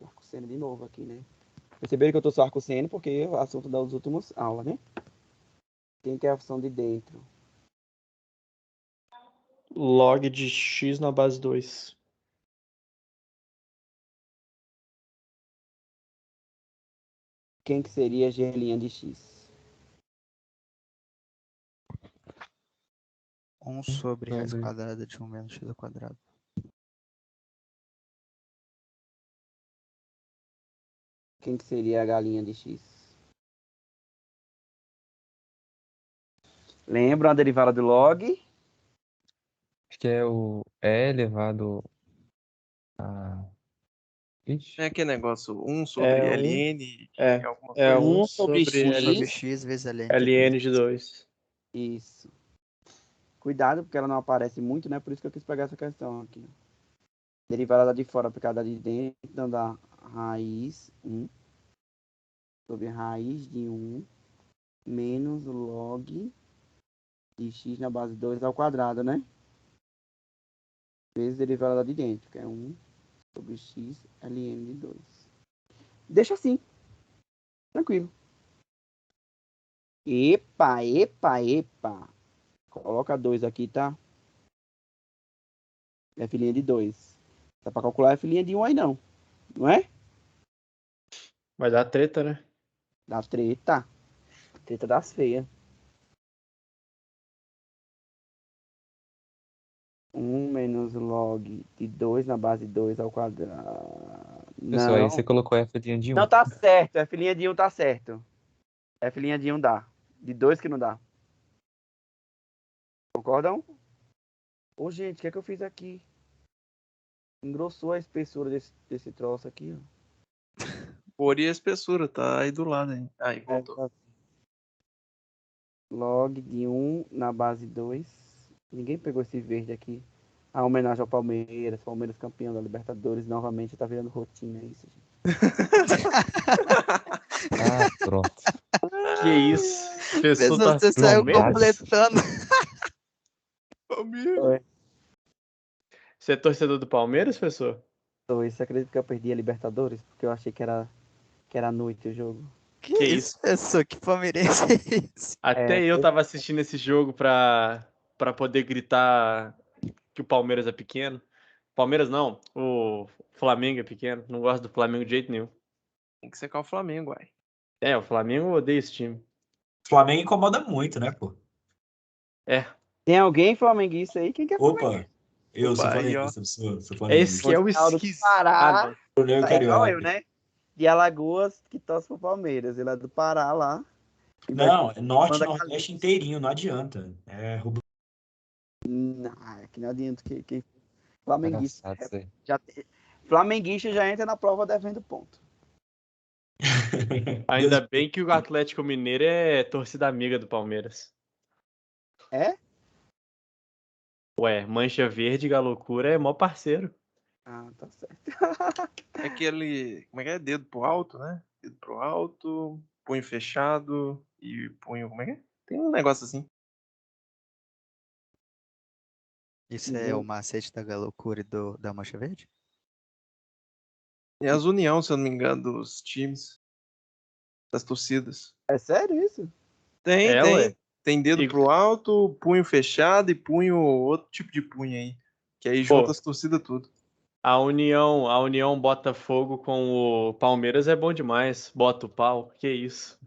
Arco seno de novo aqui, né? Perceberam que eu tô só arco seno porque é o assunto das últimas aulas, né? Quem quer a função de dentro? Log de x na base 2. Quem que seria g' de x? 1 sobre raiz quadrada de 1 menos x ao quadrado. Quem que seria a galinha de x? Lembra a derivada do log? Acho que é o E elevado a... Ixi, É aquele negócio 1 sobre É ln e alguma É coisa. 1 1 sobre sobre 1 sobre x. x vezes ln de 2. ln de 2. Isso. Cuidado, porque ela não aparece muito, né? Por isso que eu quis pegar essa questão aqui. Derivada lá de fora aplicada de dentro, então dá raiz 1 sobre raiz de 1 menos log de x na base 2 ao quadrado, né? Vezes derivada lá de dentro, que é 1 sobre x ln de 2. Deixa assim, tranquilo. Epa, epa, epa. Coloca 2 aqui, tá? É filhinha de 2. Dá pra calcular a filhinha de 1 aí não. Não é? Vai dar treta, né? Dá treta. Treta das feias. 1 menos log de 2 na base 2 ao quadrado. pessoal, aí Não. você colocou F de 1. Não tá certo. É filhinha de 1 tá certo. É filhinha de 1 dá. De 2 que não dá. Concordam? Ô, gente, o que é que eu fiz aqui? Engrossou a espessura desse troço aqui, ó. Cor e a espessura, tá aí do lado, hein? Aí, voltou. Log de 1 na base 2. Ninguém pegou esse verde aqui. A homenagem ao Palmeiras. Palmeiras campeão da Libertadores. Novamente tá virando rotina isso, gente. Ah, pronto. Que isso? Pessoa Pessoal, tá você saiu Palmeiras? completando. Palmeiras. Você é torcedor do Palmeiras, pessoa? Você acredita que eu perdi a Libertadores? Porque eu achei que era à noite o jogo. Que isso, pessoa? Que palmeirense é esse? Até eu tava assistindo esse jogo pra poder gritar que o Palmeiras é pequeno. Palmeiras não, o Flamengo é pequeno. Não gosto do Flamengo de jeito nenhum. Tem que secar o Flamengo, uai. É, o Flamengo odeia esse time. O Flamengo incomoda muito, né, pô? É. Tem alguém flamenguista aí? Quem que é flamenguista? Opa, eu sou Opa, aí, ó. flamenguista, sou Esse que flamenguista. é o Sinal do esquisito. Pará. Torneio Tá igual Carioca. eu, né? De Alagoas, que torce pro Palmeiras. Ele é do Pará lá. E vai Não, é norte, manda nordeste inteirinho, não adianta. É rubro. Não, que não adianta que flamenguista. Engraçado isso aí. Flamenguista já entra na prova devendo ponto. Ainda bem que o Atlético Mineiro é torcida amiga do Palmeiras. É? Ué, Mancha Verde e Galocura é mó parceiro. Ah, tá certo. É aquele. Como é que é? Dedo pro alto, né? Dedo pro alto, punho fechado e punho. Como é que é? Tem um negócio assim. Isso é o macete da loucura e da Mancha Verde? E as união, se eu não me engano, dos times. Das torcidas. É sério isso? Tem, É, tem. ué. Tem dedo E- pro alto, punho fechado e punho. Outro tipo de punho aí. Que aí junta Pô. as torcidas tudo. A União Botafogo com o Palmeiras é bom demais. Bota o pau. Que isso.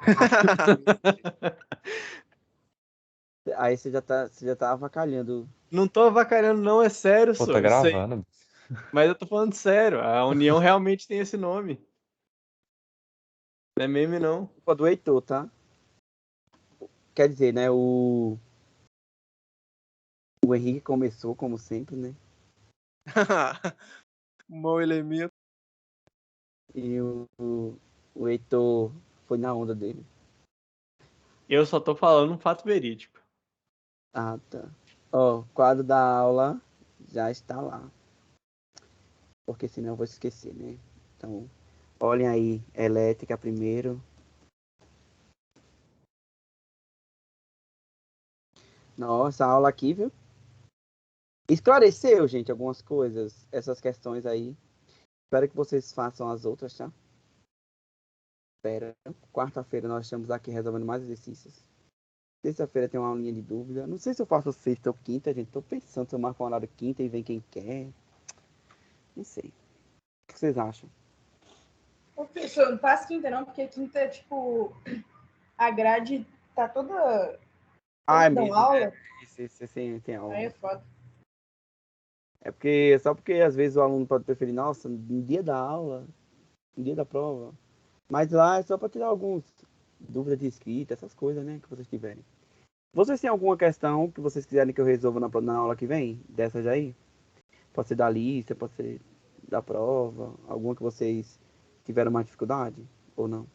Aí você já tá avacalhando. Não tô avacalhando, não, é sério, Pô, só. tá Eu sei. gravando. Mas eu tô falando sério. A União realmente tem esse nome. Não é meme, não. Culpa do Heitor, tá? Quer dizer, né? O Henrique começou, como sempre, né? Mau elemento. E o Heitor foi na onda dele. Eu só tô falando um fato verídico. Ah, tá. Ó, o quadro da aula já está lá. Porque senão eu vou esquecer, né? Então, olhem aí, elétrica primeiro. Nossa, a aula aqui, viu? Esclareceu, gente, algumas coisas, essas questões aí. Espero que vocês façam as outras, tá? Espera. Quarta-feira nós estamos aqui resolvendo mais exercícios. Terça-feira tem uma aulinha de dúvida. Não sei se eu faço sexta ou quinta, gente. Tô pensando se eu marco um horário quinta e vem quem quer. Não sei. O que vocês acham? Ô, professor, não faz quinta não, porque quinta, tipo, a grade tá toda... Ah, é dão mesmo, aula. né? Isso, tem aula. Aí é foda. É só porque às vezes o aluno pode preferir, nossa, no dia da aula, no dia da prova. Mas lá é só para tirar alguns dúvidas de escrita, essas coisas, né, que vocês tiverem. Vocês têm alguma questão que vocês quiserem que eu resolva na aula que vem? Dessa já aí? Pode ser da lista, pode ser da prova, alguma que vocês tiveram mais dificuldade ou não?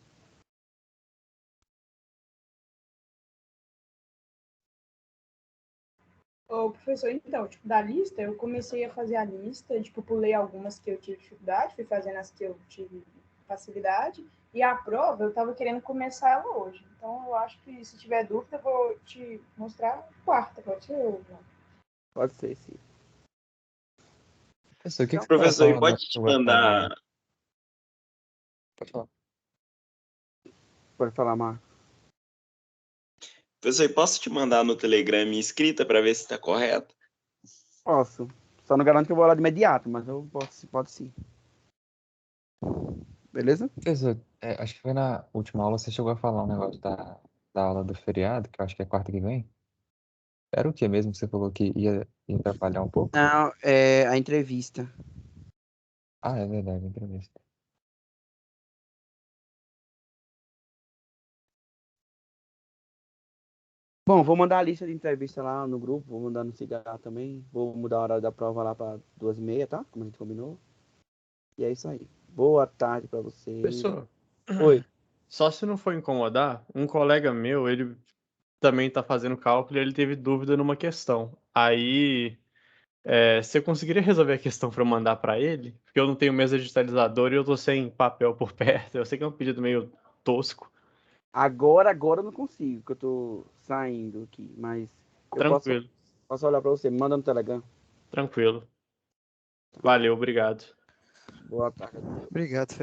Ô, professor, então, tipo, da lista, eu comecei a fazer a lista, tipo, pulei algumas que eu tive dificuldade, fui fazendo as que eu tive facilidade, e a prova eu tava querendo começar ela hoje. Então, eu acho que se tiver dúvida, eu vou te mostrar quarta, pode ser ou não? Pode ser, sim. Professor, o que Então, você tava Professor, e falando pode que te você vai fazer? mandar. Pode falar. pode falar, Marcos. Professor, e posso te mandar no Telegram minha escrita para ver se está correto? Posso. Só não garanto que eu vou lá de imediato, mas eu posso, pode sim. Beleza? Professor, acho que foi na última aula você chegou a falar um negócio da aula do feriado, que eu acho que é quarta que vem. Era o que mesmo que você falou que ia atrapalhar um pouco? Não, é a entrevista. Ah, é verdade, entrevista. Bom, vou mandar a lista de entrevista lá no grupo, vou mandar no cigarro também. Vou mudar a hora da prova lá para 2h30, tá? Como a gente combinou. E é isso aí. Boa tarde para vocês. Professor, Oi. só se não for incomodar, um colega meu, ele também tá fazendo cálculo e ele teve dúvida numa questão. Aí, você conseguiria resolver a questão para eu mandar para ele? Porque eu não tenho mesa digitalizadora e eu tô sem papel por perto. Eu sei que é um pedido meio tosco. Agora eu não consigo, porque eu tô saindo aqui, mas eu Tranquilo, posso olhar para você. Me manda no Telegram. tranquilo. Valeu, obrigado. Boa tarde. Obrigado,